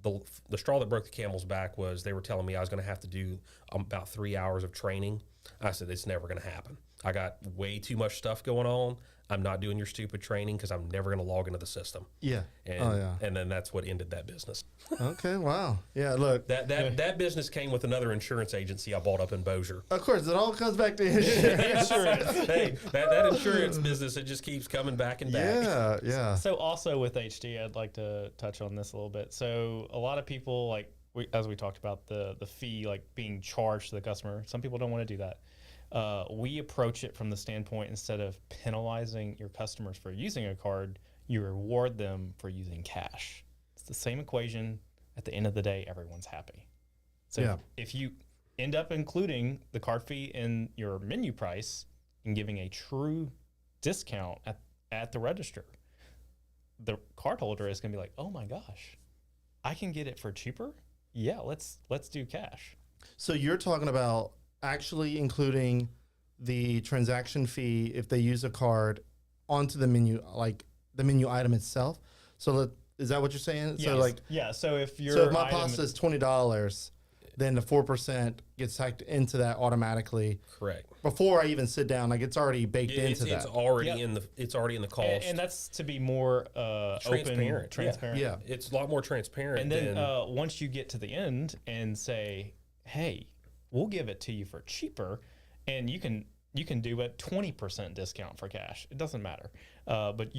the straw that broke the camel's back was they were telling me I was going to have to do about 3 hours of training. I said, it's never going to happen. I got way too much stuff going on. I'm not doing your stupid training because I'm never going to log into the system. Yeah. And then that's what ended that business. Okay. Wow. Yeah. Look, that business came with another insurance agency I bought up in Bossier. Of course, it all comes back to insurance. Hey, that insurance business, it just keeps coming back and back. Yeah. Yeah. So also with HD, I'd like to touch on this a little bit. So a lot of people, as we talked about the fee, like being charged to the customer, some people don't want to do that. We approach it from the standpoint, instead of penalizing your customers for using a card, you reward them for using cash. It's the same equation. At the end of the day, everyone's happy. So if you end up including the card fee in your menu price and giving a true discount at the register, the cardholder is going to be like, oh my gosh, I can get it for cheaper. Yeah, let's do cash. So you're talking about actually including the transaction fee if they use a card onto the menu, like the menu item itself. So is that what you're saying? Yes. So like, yeah. So if if my pasta is $20, then the 4% gets tacked into that automatically. Correct. Before I even sit down, like it's already baked into that. It's already in the cost. and that's to be more Transparent. open, transparent. Yeah. It's a lot more transparent. And then once you get to the end and say, hey, we'll give it to you for cheaper, and you can do a 20% discount for cash. It doesn't matter. But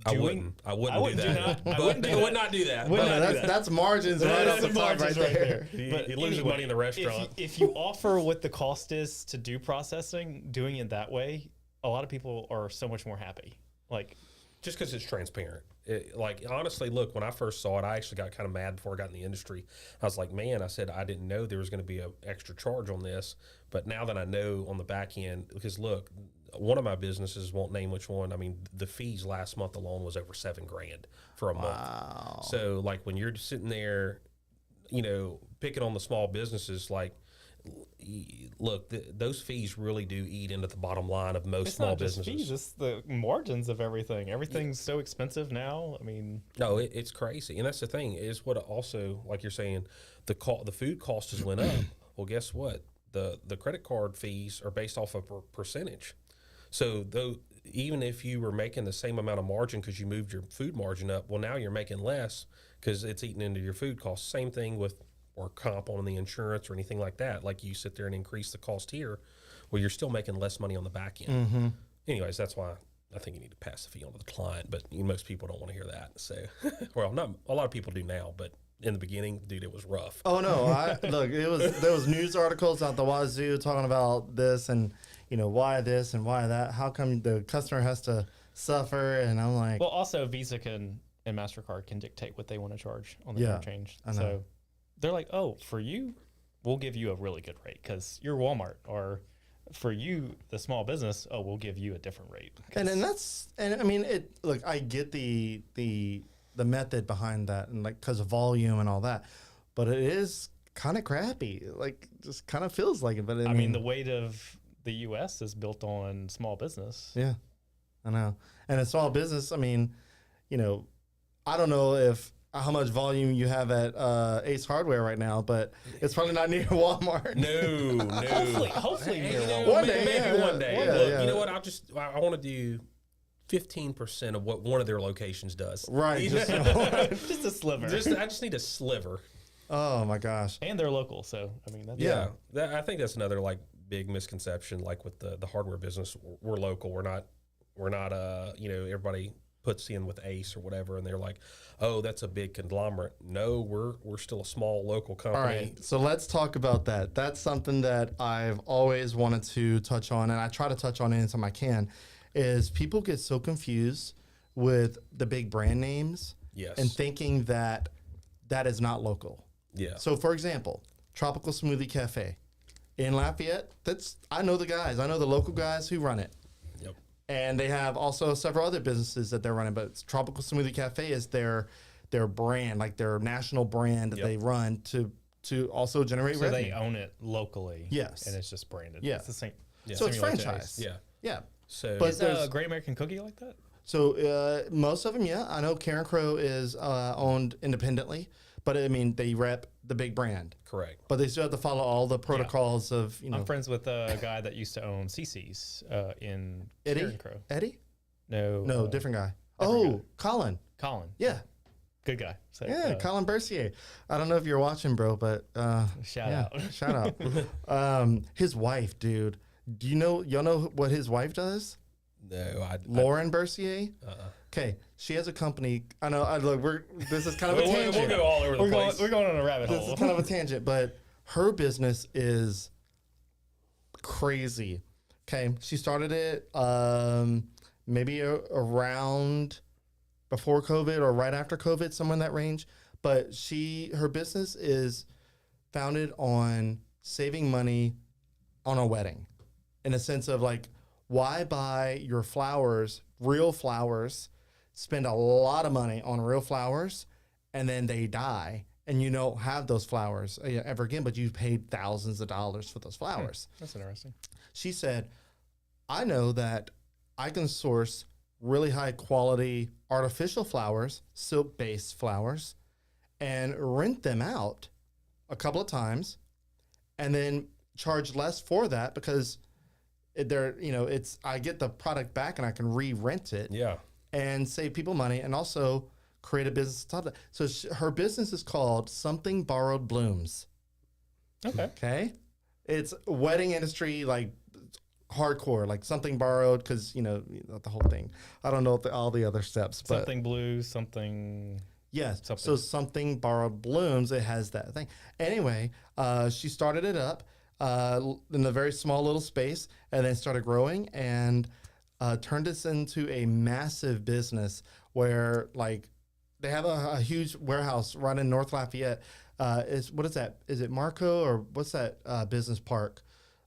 I wouldn't do that. I would not do that. That's margins right off the top right there. He loses money in the restaurant. If you offer what the cost is to do processing, doing it that way, a lot of people are so much more happy. Like, just because it's transparent. Like, honestly, look, when I first saw it, I actually got kind of mad before I got in the industry. I was like, man, I said, I didn't know there was going to be an extra charge on this. But now that I know on the back end, because look, one of my businesses, won't name which one, I mean, the fees last month alone was over $7,000 for a month. So, like, when you're sitting there, picking on the small businesses, like, look, those fees really do eat into the bottom line of most small businesses. Fees, it's the margins of everything. Everything's so expensive now. I mean, no, it's crazy, and that's the thing is what also, like you're saying, the food cost has went up. Well, guess what? The credit card fees are based off of a percentage. So though, even if you were making the same amount of margin because you moved your food margin up, well, now you're making less because it's eating into your food costs. Same thing with or comp on the insurance or anything like that. Like you sit there and increase the cost here, well, you're still making less money on the back end. Mm-hmm. Anyways, that's why I think you need to pass the fee on to the client, but most people don't want to hear that. So, well, not a lot of people do now, but in the beginning, dude, it was rough. Oh no, look, there was news articles out the wazoo talking about this and why this and why that. How come the customer has to suffer? And I'm like, well, also Visa and MasterCard can dictate what they want to charge on the interchange. So they're like, oh, for you, we'll give you a really good rate because you're Walmart, or for you, the small business, oh, we'll give you a different rate. And I mean, look, I get the method behind that, and like because of volume and all that, but it is kind of crappy. Like, just kind of feels like it. But I mean, the weight of the U.S. is built on small business. Yeah, I know. And a small business, I mean, I don't know how much volume you have at Ace Hardware right now, but it's probably not near Walmart. No. Hopefully near Walmart. One day, maybe one day. Yeah, Look, yeah. you know what? I want to do 15% of what one of their locations does. Right. Just a sliver. I just need a sliver. Oh my gosh. And they're local, so I mean, that's Yeah. I think that's another like big misconception. Like with the hardware business, we're local. We're not. Everybody puts in with Ace or whatever, and they're like, "Oh, that's a big conglomerate." No, we're still a small local company. All right, so let's talk about that. That's something that I've always wanted to touch on, and I try to touch on it anytime I can, is people get so confused with the big brand names Yes. and thinking that is not local. Yeah. So, for example, Tropical Smoothie Cafe in Lafayette, I know the guys. I know the local guys who run it. Yep. And they have also several other businesses that they're running, but Tropical Smoothie Cafe is their brand, like their national brand that they run to also generate so revenue. they own it locally. Yes. And it's just branded. Yeah. It's the same. So it's similar to franchise. Ace. Yeah. Yeah. So But Is there's- a Great American Cookie like that? So most of them, yeah. I know Karen Crow is owned independently, but I mean, they rep the big brand. correct. But they still have to follow all the protocols of, I'm friends with a guy that used to own CC's in Eddie? Karen Crow. Eddie? No. No, different guy. different guy. Colin. Colin. Yeah. Good guy. So, Yeah, Colin Bercier. I don't know if you're watching, bro, but Shout yeah, out. shout out. His wife, dude. Do y'all know what his wife does? No, Lauren Bercier. Okay, she has a company. I know. This is kind of a tangent. We'll go all over the place. We're going on a rabbit This hole. is kind of a tangent, but her business is crazy. Okay, she started it maybe around before COVID or right after COVID, somewhere in that range. But her business is founded on saving money on a wedding, in a sense of like, why buy your flowers real flowers, spend a lot of money on real flowers, and then they die, and you don't have those flowers ever again, but you paid thousands of dollars for those flowers. That's interesting. She said, I know that I can source really high quality artificial flowers, silk-based flowers, and rent them out a couple of times, and then charge less for that because I get the product back and I can re-rent it. Yeah. And save people money, and also create a business on top of that. So her business is called Something Borrowed Blooms. Okay. Okay. It's wedding industry, like hardcore, like something borrowed, because the whole thing. I don't know all the other steps, but Something blue, something. yes. Something. So Something Borrowed Blooms. It has that thing. Anyway, she started it up in a very small little space, and then started growing and turned this into a massive business where, like, they have a huge warehouse right in North Lafayette. What is that? Is it Marco, or what's that business park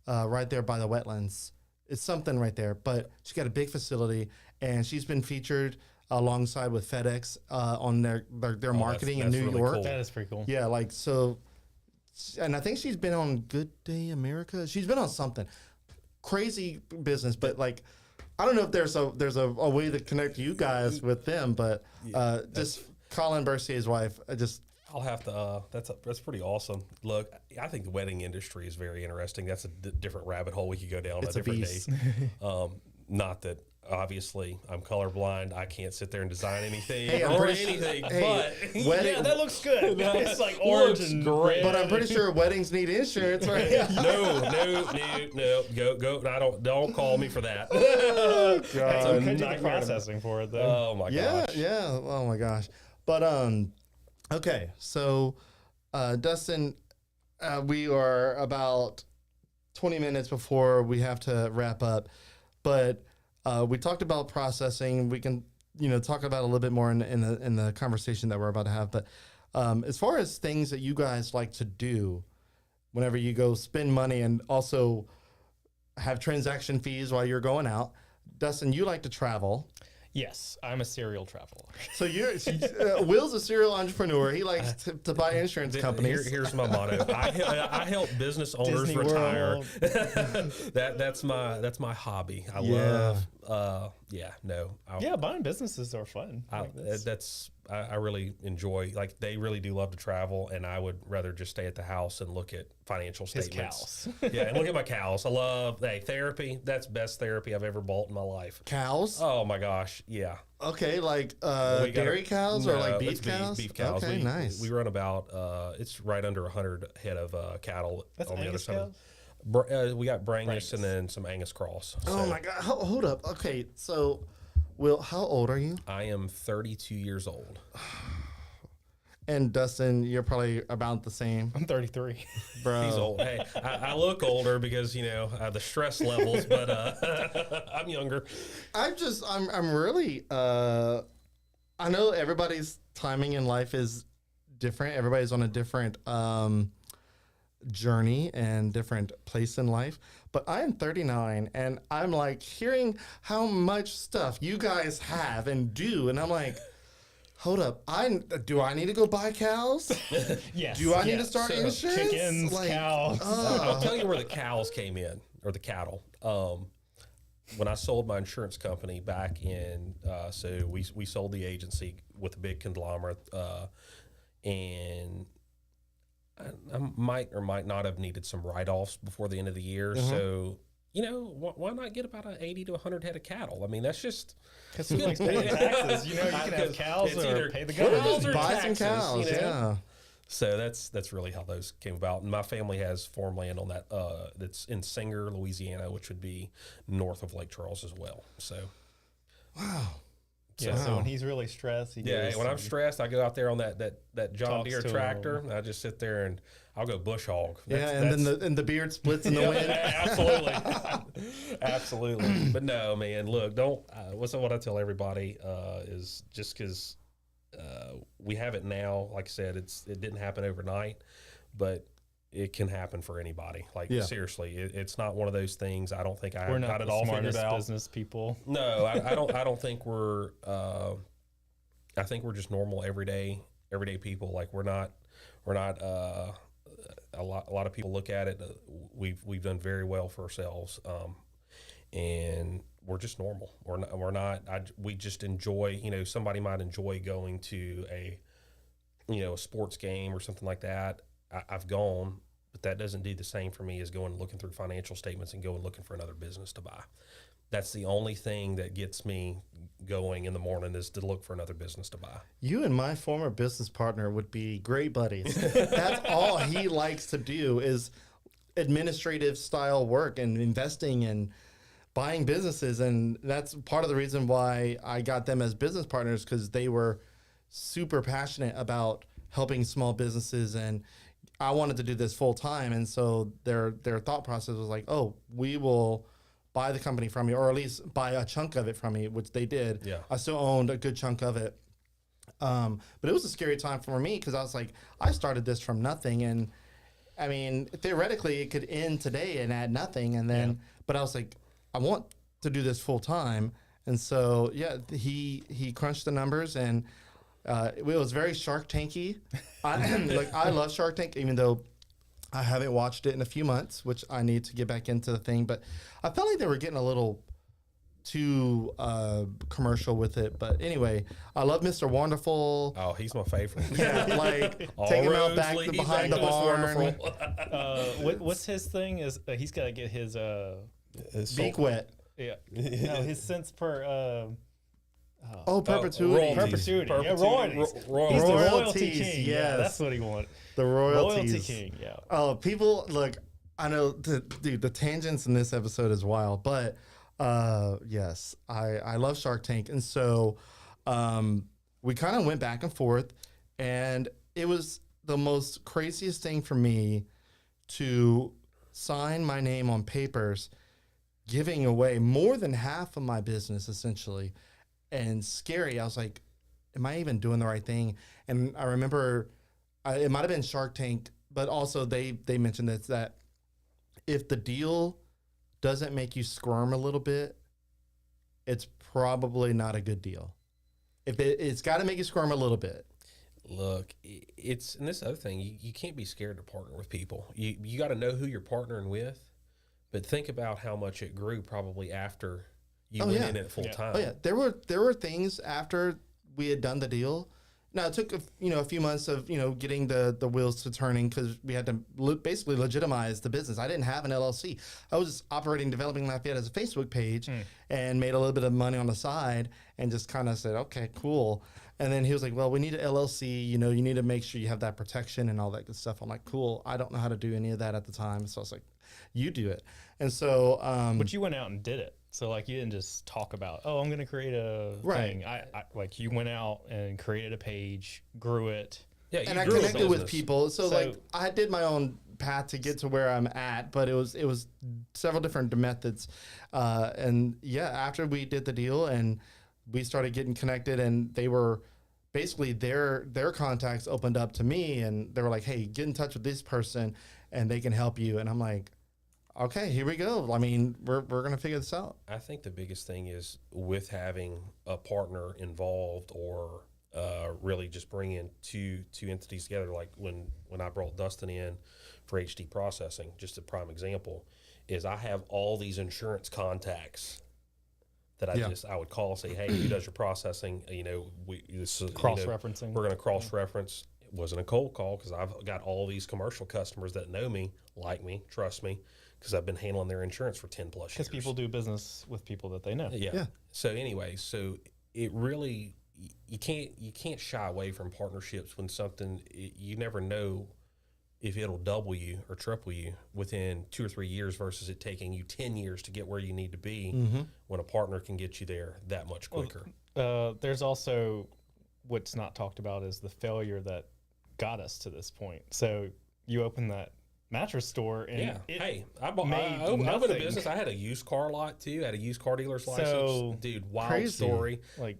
right there by the wetlands? It's something right there. But she's got a big facility, and she's been featured alongside with FedEx on their marketing in that's New really York. cool. That is pretty cool. Yeah, like so. And I think she's been on Good Day America. She's been on something crazy business, but like, I don't know if there's a way to connect you guys with them, but just Colin Bercier's wife. I'll have to. That's pretty awesome. Look, I think the wedding industry is very interesting. That's a different rabbit hole we could go down It's a a different beast. day. Not that obviously I'm colorblind. I can't sit there and design anything Hey, I'm or pretty anything. hey, but wedding- Yeah, that looks good. It's like orange Looks and great. red. But I'm pretty sure weddings need insurance, right? no. Go. I don't call me for that. So could do the nightmare. processing for it though. Oh my Yeah, gosh. yeah. Oh my gosh. But okay. So, Dustin, we are about 20 minutes before we have to wrap up, but we talked about processing. We can, talk about a little bit more in the conversation that we're about to have. But as far as things that you guys like to do, whenever you go spend money and also have transaction fees while you're going out, Dustin, you like to travel. Yes, I'm a serial traveler. So Will's a serial entrepreneur. He likes to buy insurance companies. Here's my motto. I help business owners Disney retire. World. That's my hobby. I Yeah. love. Yeah, buying businesses are fun. I really enjoy. Like, they really do love to travel, and I would rather just stay at the house and look at financial His statements. cows. Yeah, and look at my cows. I love therapy. That's best therapy I've ever bought in my life. Cows? Oh my gosh, yeah. Okay, like We got dairy cows or No, like beef it's cows? Beef cows. Okay, nice. We run about it's right under 100 head of cattle That's on the other Angus side. cows? We got Brangus Brangus. and then some Angus Cross. Oh So my God. Hold up. Okay, so, Will, how old are you? I am 32 years old. And Dustin, you're probably about the same, I'm 33. bro. He's old. Hey, I look older because the stress levels, but I'm younger. I'm really, I know everybody's timing in life is different. Everybody's on a different journey and different place in life. But I am 39, and I'm like hearing how much stuff you guys have and do, and I'm like, hold up, do I need to go buy cows? Yes. Do I need to yes. start So, insurance? Chickens, Like, cows. I'll tell you where the cows came in, or the cattle. When I sold my insurance company back in, so we sold the agency with a big conglomerate, and I might or might not have needed some write-offs before the end of the year. So, why not get about 80 to 100 head of cattle? I mean, that's just... Because who likes paying taxes? You can have cows It's or either pay the cows government. or buy taxes, some cows, yeah. So that's really how those came about. And my family has farmland on that that's in Singer, Louisiana, which would be north of Lake Charles as well. So Wow. Yeah, so when he's really stressed, he yeah, goes when I'm and stressed, I go out there on that John Talks Deere to tractor. And I just sit there and I'll go bush hog. Yeah, and then the beard splits in the wind. Absolutely, absolutely. But no, man. Look, don't. What's what I tell everybody is just because we have it now. Like I said, it didn't happen overnight, but it can happen for anybody. Like Yeah. seriously, it's not one of those things. I don't think I We're got not it the all figured smartest out. business people. No, I don't. I don't think we're. I think we're just normal, everyday people. Like we're not. A lot of people look at it. We've done very well for ourselves, and we're just normal. We're not. We just enjoy. Somebody might enjoy going to a sports game or something like that. I've gone, but that doesn't do the same for me as going and looking through financial statements and going looking for another business to buy. That's the only thing that gets me going in the morning is to look for another business to buy. You and my former business partner would be great buddies. That's all he likes to do is administrative style work and investing and buying businesses. And that's part of the reason why I got them as business partners, because they were super passionate about helping small businesses, and I wanted to do this full time. And so their thought process was like, oh, we will buy the company from you, or at least buy a chunk of it from me, which they did. Yeah. I still owned a good chunk of it. But it was a scary time for me because I was like, I started this from nothing. And I mean, theoretically it could end today and add nothing. And then, but I was like, I want to do this full time. And so, yeah, he crunched the numbers, and it was very Shark Tanky. I love Shark Tank, even though I haven't watched it in a few months, which I need to get back into the thing. But I felt like they were getting a little too commercial with it. But anyway, I love Mr. Wonderful. Oh, he's my favorite. Yeah, like All take him out roads back lead behind the back to barn. Wonderful. What's his thing? Is he's got to get his Beak wet. yeah no his cents per Perpetuity. perpetuity. Yeah, royalties. He's the Royalties, royalty king. Yeah, yes. that's what he wanted. The royalties. Royalty king. Yeah. Oh, people, look, I know, dude, the tangents in this episode is wild, but yes, I love Shark Tank. And so we kind of went back and forth, and it was the most craziest thing for me to sign my name on papers, giving away more than half of my business, essentially. And scary. I was like, am I even doing the right thing? And I remember it might have been Shark Tank, but also they mentioned this, that if the deal doesn't make you squirm a little bit, it's probably not a good deal. If it's got to make you squirm a little bit. Look, and this other thing, you can't be scared to partner with people. You got to know who you're partnering with, but think about how much it grew probably after you went in it full time. Oh yeah, there were things after we had done the deal. Now it took a few months of getting the wheels to turning, because we had to basically legitimize the business. I didn't have an LLC. I was operating Developing Lafayette as a Facebook page and made a little bit of money on the side, and just kind of said, okay, cool. And then he was like, well, we need an LLC. You need to make sure you have that protection and all that good stuff. I'm like, cool. I don't know how to do any of that at the time, so I was like, you do it. And so, but you went out and did it. So like you didn't just talk about, oh, I'm going to create a thing. I like you went out and created a page, grew it. Yeah, and I connected with people. So like I did my own path to get to where I'm at, but it was several different methods. And yeah, after we did the deal and we started getting connected, and they were basically their contacts opened up to me, and they were like, hey, get in touch with this person and they can help you. And I'm like, okay, here we go. I mean, we're going to figure this out. I think the biggest thing is with having a partner involved, or really just bringing two entities together. Like when I brought Dustin in for HD processing, just a prime example, is I have all these insurance contacts that I would call, say, hey, who does your processing? Cross-referencing. We're going to cross-reference. It wasn't a cold call, because I've got all these commercial customers that know me, like me, trust me, because I've been handling their insurance for 10 plus years. Because people do business with people that they know. Yeah. So anyway, it really, you can't shy away from partnerships when you never know if it'll double you or triple you within 2 or 3 years, versus it taking you 10 years to get where you need to be, when a partner can get you there that much quicker. There's also what's not talked about is the failure that got us to this point. So you open that mattress store, and I opened a business. I had a used car lot too. I had a used car dealer's license. Dude, wild story. Like,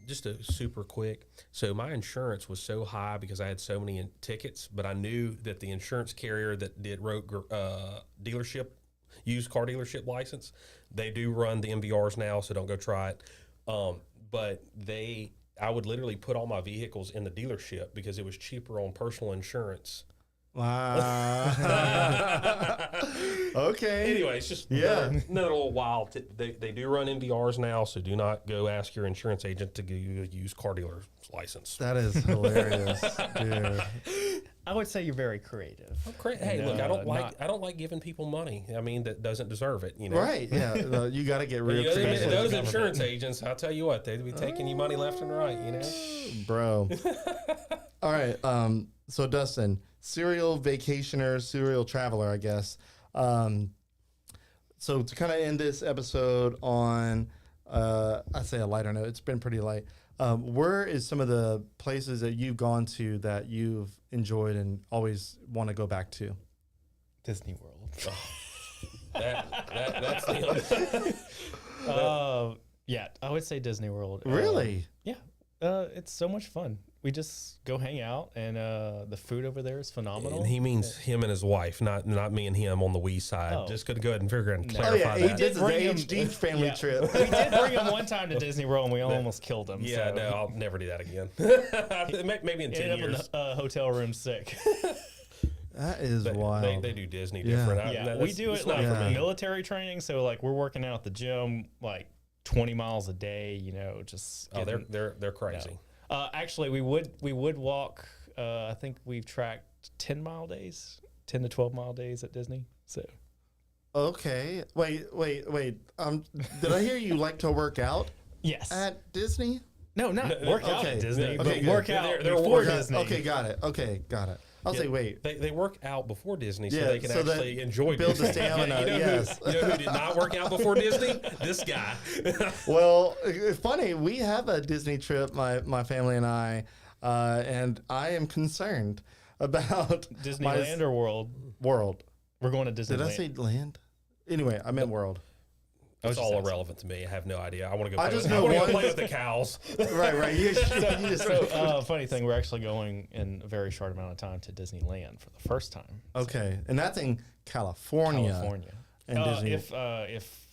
just a super quick. So my insurance was so high because I had so many tickets, but I knew that the insurance carrier that did wrote dealership, used car dealership license, they do run the MVRs now, so don't go try it. But I would literally put all my vehicles in the dealership because it was cheaper on personal insurance. Wow. Okay. Anyway, it's just Yeah. another little wild. They do run MVRs now, so do not go ask your insurance agent to give you a used car dealer's license. That is hilarious, dude. I would say you're very creative. Hey, look, No, I don't like giving people money. I mean, that doesn't deserve it. You know, Right? Yeah. You got to get real creative, those insurance agents, I'll tell you what, they'd be taking you money left and right. You know, bro. All right. So Dustin, serial vacationer, serial traveler, I guess. So to kind of end this episode on, I'd say a lighter note. It's been pretty light. Where is some of the places that you've gone to that you've enjoyed and always want to go back to? Disney World. that's the Yeah, I would say Disney World. Really? Yeah, it's so much fun. We just go hang out, and the food over there is phenomenal. And he means him and his wife, not me and him on the we side. Oh. Just gonna go ahead and figure and Oh clarify yeah, that. this is the bring him- HD family Yeah. trip. We did bring him one time to Disney World, and we almost killed him. Yeah, so. no, I'll never do that again. Maybe in He 10 ended up in years. the hotel room sick. That is But wild. They do Disney Yeah. different. Yeah, we That's- do it's it not like for me. military training. So like we're working out at the gym like 20 miles a day. You know, just Oh, getting- they're crazy. actually we would walk. I think we've tracked 10 to 12 mile days at Disney. So Okay. Wait. Did I hear you like to work out yes, at Disney? no, not work out okay. at Disney, Okay, but good. work out They're before working out. Disney. Okay, got it. I'll say wait. They work out before Disney so Yeah, they can so that actually enjoy build the Disney. stamina, You know yes. you know who did not work out before Disney? This guy. Well, funny. We have a Disney trip, my family and I am concerned about Disneyland or World? World. We're going to Disneyland. Did I say land? Anyway, I meant World. It's just all asking. irrelevant to me. I have no idea. I want to go. I Play just with, know I wanna go one- play with the cows. Right. You just, So, funny thing, we're actually going in a very short amount of time to Disneyland for the first time. okay, and that's in California. California. And Disney. If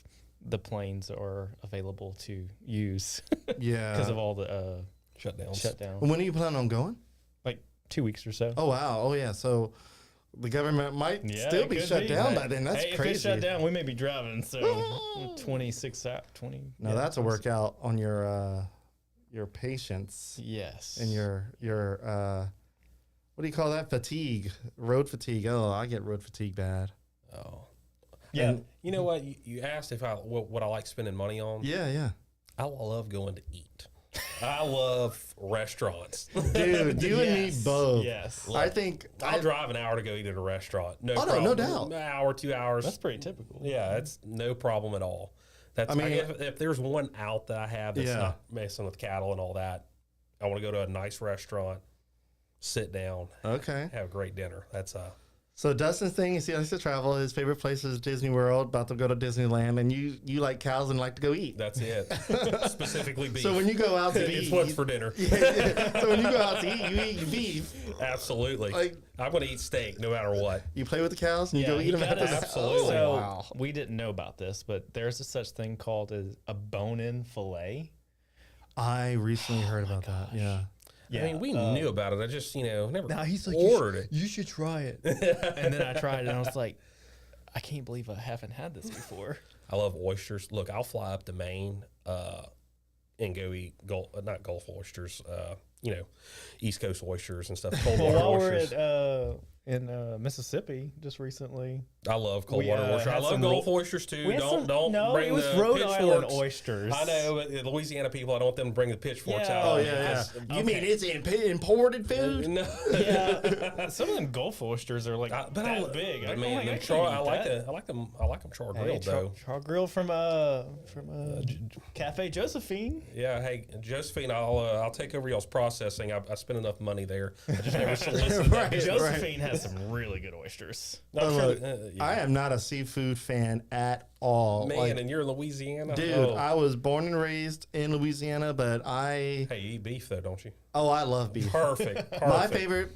the planes are available to use Yeah. because of all the Shutdowns. shutdown, When are you planning on going? like 2 weeks or so. Oh wow. Oh yeah. So the government might Yeah, still it be could shut down Hey, by then. That's hey, crazy. If it's shut down, we may be driving. So 26 out 20. Now yeah, that's a 26. workout on your patience Yes. and your what do you call that? Fatigue, road fatigue. Oh, I get road fatigue bad. Oh. Yeah. And you know what? You asked if what I like spending money on. Yeah. I love going to eat. I love restaurants. Dude, you and me Yes, both. Yes. I think I'll drive an hour to go eat at a restaurant. No Oh, no, problem. no doubt. An hour, 2 hours. That's pretty typical. Yeah, it's no problem at all. That's I mean- if there's one out that I have that's Yeah. not messing with cattle and all that, I want to go to a nice restaurant, sit down, Okay. have a great dinner. That's So Dustin's thing is he likes to travel. His favorite place is Disney World. About to go to Disneyland, and you like cows and like to go eat. that's it. Specifically beef. So when you go out to it's eat, what's for dinner. so when you go out to eat, you eat beef. Absolutely. Like- I'm going to eat steak no matter what. You play with the cows and you go eat them after that. Absolutely. So wow. we didn't know about this, but there's a such thing called a bone-in fillet. I recently heard about that. Yeah. Yeah. I mean, we knew about it. I just, never Now he's like, ordered it. You should try it. And then I tried it, and I was like, I can't believe I haven't had this before. I love oysters. Look, I'll fly up to Maine and go eat not Gulf oysters, East Coast oysters and stuff. Cold water While we're oysters. in Mississippi just recently, I love cold we, water oysters. I had love some Gulf oysters too. we had Don't no, bring it was the Rhode pitchforks. Island oysters. I know, but the Louisiana people, I don't want them to bring the pitchforks Yeah. out. Oh yeah. You mean it's imported food? No. Yeah, some of them Gulf oysters are like But that big. I I'm mean, like, them I char, can't I eat like that. I like them char grilled though. Char grill from Cafe Josephine. Yeah, hey Josephine, I'll take over y'all's project. processing. I spent enough money there. I just never solicited that. Right. Josephine has some really good oysters. I'm sure Look, yeah. I am not a seafood fan at all. Man, Like, and you're in Louisiana? dude, Oh. I was born and raised in Louisiana, but Hey, you eat beef, though, don't you? I love beef. Perfect.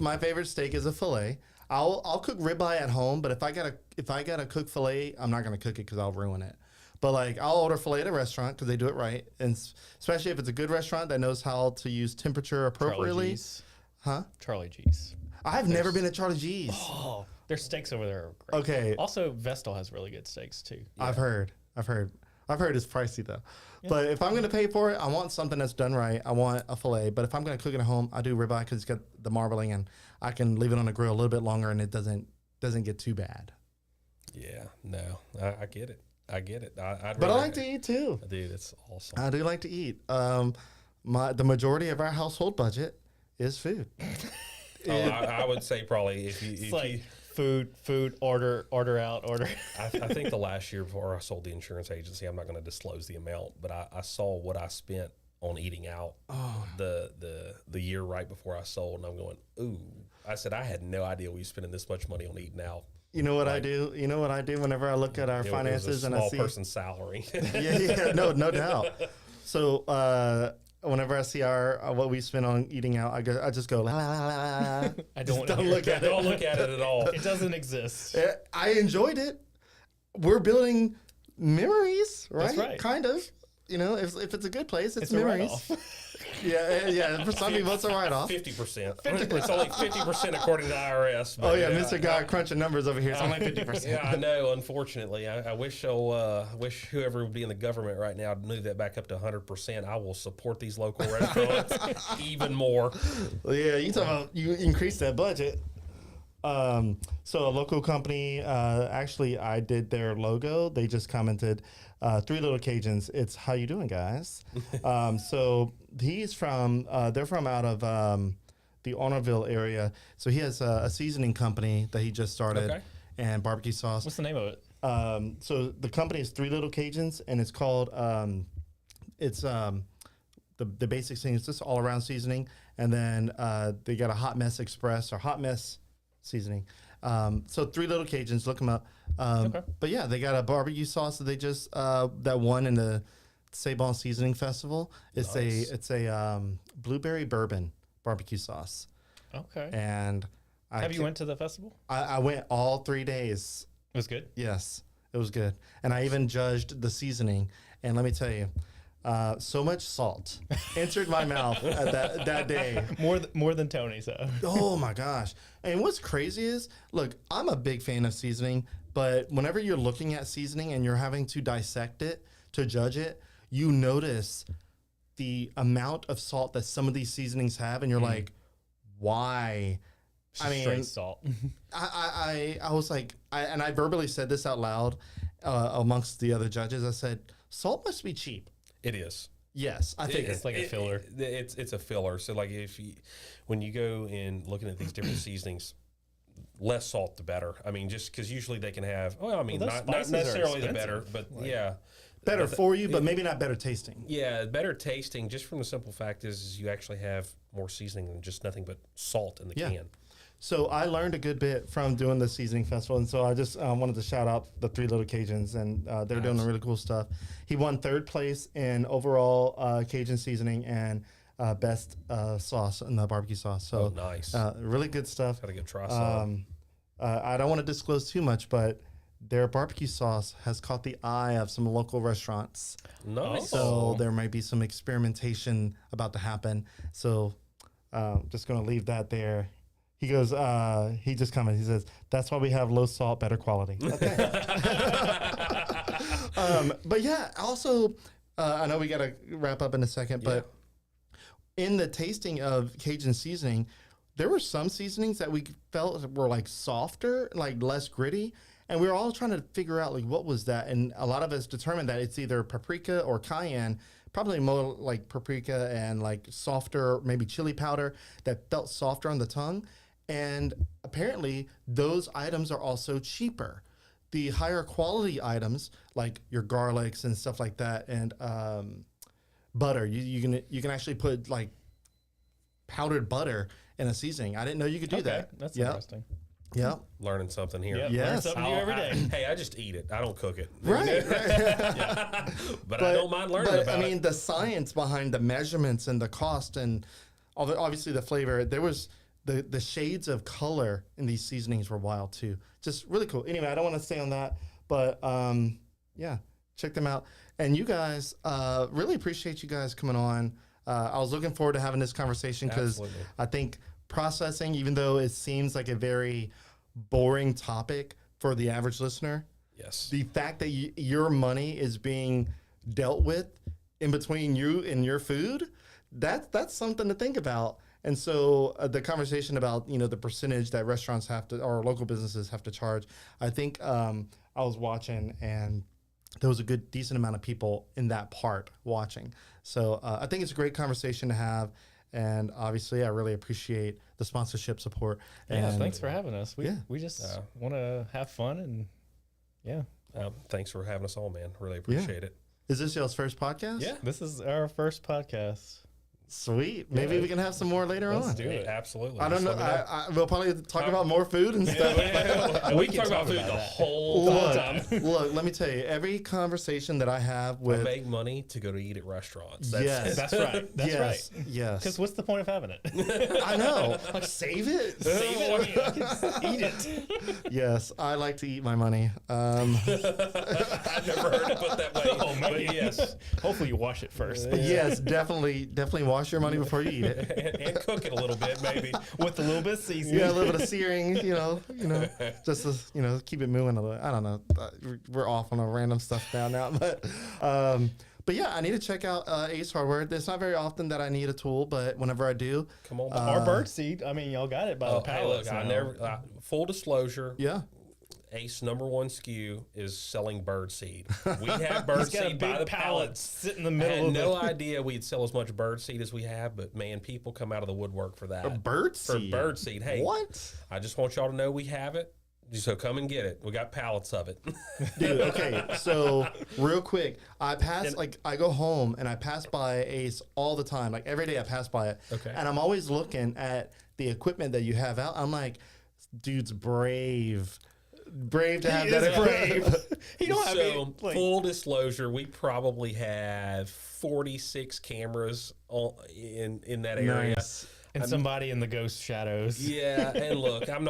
My favorite steak is a fillet. I'll cook ribeye at home, but if I gotta cook fillet, I'm not gonna cook it because I'll ruin it. But like I'll order fillet at a restaurant because they do it right, and especially if it's a good restaurant that knows how to use temperature appropriately. Charlie G's. Huh? Charlie G's. I've never been to Charlie G's. Oh, their steaks over there are great. Okay, Also, Vestal has really good steaks too. I've heard it's pricey though. But if I'm gonna pay for it, I want something that's done right. I want a fillet. But if I'm gonna cook it at home, I do ribeye because it's got the marbling, and I can leave it on the grill a little bit longer, and it doesn't get too bad. Yeah, no, I get it. I get it. But I like to eat too. Dude, it's awesome. I do like to eat. The majority of our household budget is food. I would say probably It's like food, order out. I think the last year before I sold the insurance agency, I'm not going to disclose the amount, but I saw what I spent on eating out the year right before I sold, and I'm going, ooh. I said I had no idea we were spending this much money on eating out. You know what I do? You know what I do whenever I look at our finances it was a and I small see person's salary. yeah, no doubt. So whenever I see our what we spend on eating out, I just go. La, la, la, la. I don't look at it. Don't look at it at all. It doesn't exist. I enjoyed it. We're building memories, right? That's right. Kind of. You know, if it's a good place, it's A memories. write-off. Yeah. For some people, it's a write-off. 50%. It's only 50% according to the IRS. Oh yeah, Mr. Guy crunching numbers over here. It's only 50%. Yeah, I know. Unfortunately, I wish whoever would be in the government right now knew that back up to 100%. I will support these local restaurants even more. Well, yeah, you talking about you increase that budget. So a local company, actually, I did their logo. They just commented, Three Little Cajuns. It's how you doing, guys? So he's from, they're from out of the Honorville area. So he has a seasoning company that he just started and barbecue sauce. What's the name of it? So the company is Three Little Cajuns, and it's called, the basic thing is just all around seasoning. And then they got a Hot Mess Express or Hot Mess seasoning. So Three Little Cajuns, look them up. But yeah, they got a barbecue sauce that they just that won in the Sabon Seasoning Festival. It's a blueberry bourbon barbecue sauce. Okay. And Have you went to the festival? I went all 3 days. It was good. Yes, it was good. And I even judged the seasoning. And let me tell you, so much salt entered my mouth at that day. More than Tony. So. Oh my gosh. And what's crazy is, look, I'm a big fan of seasoning, but whenever you're looking at seasoning and you're having to dissect it to judge it, you notice the amount of salt that some of these seasonings have, and you're like, why? Straight salt. I was like, and I verbally said this out loud amongst the other judges. I said, salt must be cheap. It is. Yes, I think It's like a filler. It's a filler. So like when you go in looking at these different seasonings, less salt the better. I mean, just because usually they can have. Well, I mean, those not spices necessarily are the better, but yeah, better for you, but maybe not better tasting. yeah, better tasting. Just from the simple fact is you actually have more seasoning than just nothing but salt in the can. So I learned a good bit from doing the seasoning festival, and so I just wanted to shout out the Three Little Cajuns, and they're doing really cool stuff. He won 3rd place in overall Cajun seasoning and best sauce in the barbecue sauce. So nice, really good stuff. Gotta go try some. I don't want to disclose too much, but their barbecue sauce has caught the eye of some local restaurants. Nice. So there might be some experimentation about to happen. So just going to leave that there. He goes, he just commented, he says, that's why we have low salt, better quality. Okay. But yeah, also, I know we got to wrap up in a second, but in the tasting of Cajun seasoning, there were some seasonings that we felt were like softer, like less gritty. And we were all trying to figure out like what was that. And a lot of us determined that it's either paprika or cayenne, probably more like paprika and like softer, maybe chili powder that felt softer on the tongue. And apparently those items are also cheaper. The higher quality items, like your garlics and stuff like that, and butter, you can actually put like powdered butter in a seasoning. I didn't know you could do that. That's Yep. interesting. Yep. Learning something here. Yep, learn Yes. something new every day. Hey, I just eat it. I don't cook it. Right. But I don't mind learning about I mean, it. the science behind the measurements and the cost and obviously the flavor, there was the shades of color in these seasonings were wild too. Just really cool. Anyway, I don't want to stay on that, but yeah, check them out. And you guys, really appreciate you guys coming on. I was looking forward to having this conversation because Absolutely. I think processing, even though it seems like a very boring topic for the average listener, Yes. the fact that your money is being dealt with in between you and your food, that's something to think about. And so the conversation about, the percentage that restaurants have to, or local businesses have to charge, I think I was watching and there was a decent amount of people in that part watching. So I think it's a great conversation to have. And obviously, I really appreciate the sponsorship support. Yeah, And thanks for having us. Yeah. We just want to have fun and yeah. Thanks for having us on, man. Really appreciate it. Is this y'all's first podcast? Yeah. This is our first podcast. Sweet. Maybe we can have some more later on. do it. Absolutely. I don't Just know. let me We'll probably talk about more food and stuff. we can talk about food the whole time. Look, let me tell you, every conversation that I have I with make money to go to eat at restaurants. Yes. That's right. That's yes, right. yes. Because what's the point of having it? I know. Like, save it. Save it. I mean, I can just eat it. Yes, I like to eat my money. I've never heard it put that way. Oh, man. But yes. Hopefully you wash it first. Yes, definitely wash your money before you eat it. and cook it a little bit, maybe. With a little bit of seasoning. Yeah, a little bit of searing, just to, keep it moving a little. I don't know. We're off on a random stuff now, but yeah, I need to check out Ace Hardware. It's not very often that I need a tool, but whenever I do, Come on. Our bird seed. I mean, y'all got it by the Hey, pallets. look, I now. never. Full disclosure. yeah. Ace #1 SKU is selling bird seed. We have bird He's got a seed by big the pallet pallets. sit in the I middle had of no the idea we'd sell as much bird seed as we have, but man, people come out of the woodwork for that. A bird seed. For bird seed. Hey, What? I just want y'all to know we have it. So come and get it. We got pallets of it. Dude, okay, so real quick, I go home and I pass by Ace all the time. Like every day I pass by it. Okay. And I'm always looking at the equipment that you have out. I'm like, dude's brave. Brave to have that equipment. He don't have So any, like, full disclosure, we probably have 46 cameras in that area. Nice. and somebody in the ghost shadows. Yeah, and I'm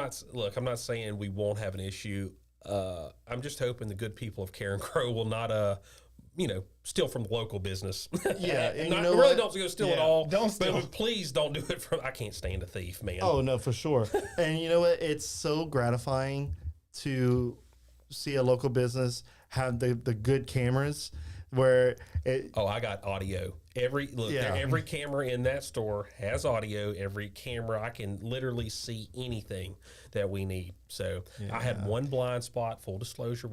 not saying we won't have an issue. I'm just hoping the good people of Karen Crow will not steal from the local business. Yeah, and Not, you know really what? don't go steal Yeah, at all. don't steal. But please don't do it from. I can't stand a thief, man. Oh no, for sure. And you know what? It's so gratifying to see a local business have the good cameras where it. Oh, I got audio. Every camera in that store has audio. Every camera, I can literally see anything that we need. So I had one blind spot. Full disclosure,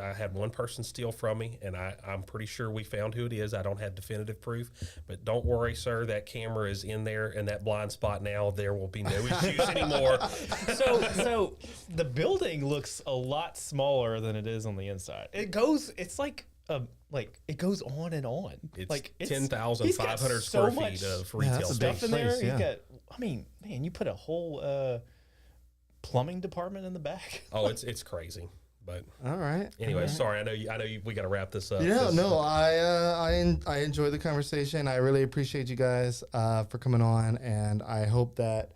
I had one person steal from me, and I'm pretty sure we found who it is. I don't have definitive proof, but don't worry, sir. That camera is in there in that blind spot now. There will be no issues anymore. So the building looks a lot smaller than it is on the inside. It goes on and on. It's like 10,500 square feet of retail that's a space. big stuff in there. place, yeah. Man, you put a whole plumbing department in the back. Oh, it's crazy. But All right. anyway, sorry. I know you. We got to wrap this up. Yeah, no, I enjoy the conversation. I really appreciate you guys for coming on, and I hope that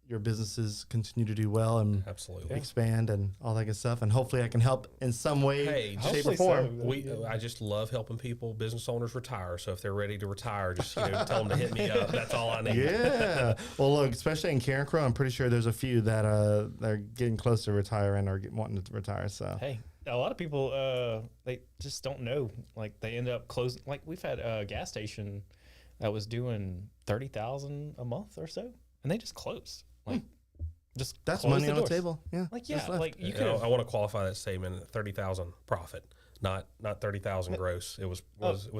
your businesses continue to do well and Absolutely. expand and all that good stuff. And hopefully I can help in some way, Hey, shape, or hopefully form. so. I just love helping people, business owners retire. So if they're ready to retire, just tell them to hit me up. That's all I need. Yeah. Well, look, especially in Karen Crow, I'm pretty sure there's a few that are getting close to retiring or wanting to retire. So Hey, a lot of people they just don't know. Like they end up closing. Like we've had a gas station that was doing $30,000 a month or so, and they just closed. Like just that's closed money on the doors. table. Yeah. Like just yeah, left. like you You could know, have. I want to qualify that statement: 30,000 profit, not 30,000 gross. It was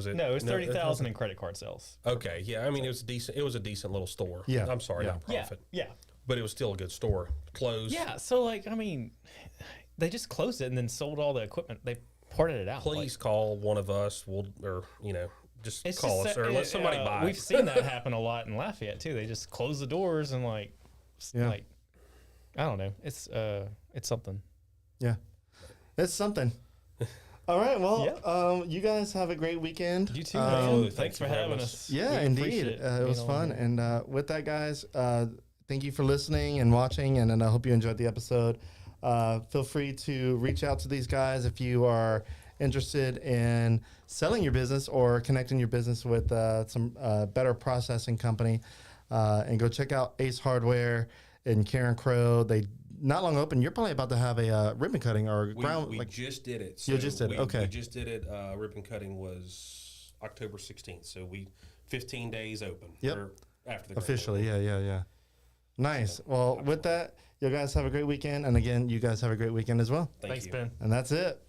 it? No, it was 30,000 in credit card sales. Okay, yeah. I mean, it was decent. It was a decent little store. Yeah. I'm sorry, Yeah. not profit, Yeah, but it was still a good store. Closed. yeah. So like, I mean, they just closed it and then sold all the equipment. They ported it out. Please call one of us. just It's call just us or let somebody buy. We've seen that happen a lot in Lafayette too. They just close the doors and like I don't know. It's something. Yeah, it's something. All right. Well, you guys have a great weekend. You too. Absolutely. Thanks for having us. Yeah, We indeed. appreciate It was being fun. on here. And with that, guys, thank you for listening and watching. And I hope you enjoyed the episode. Feel free to reach out to these guys if you are interested in selling your business or connecting your business with some better processing company. And go check out Ace Hardware in Karen Crow. They not long open. You're probably about to have a ribbon cutting or ground. We just did it. You just did it. Okay. We just did it. Ribbon cutting was October 16th. So 15 days open. Yep. Or after the grand Officially. opening. Yeah. Nice. Well, with that, you guys have a great weekend. And again, you guys have a great weekend as well. Thank Thanks, you. Ben. And that's it.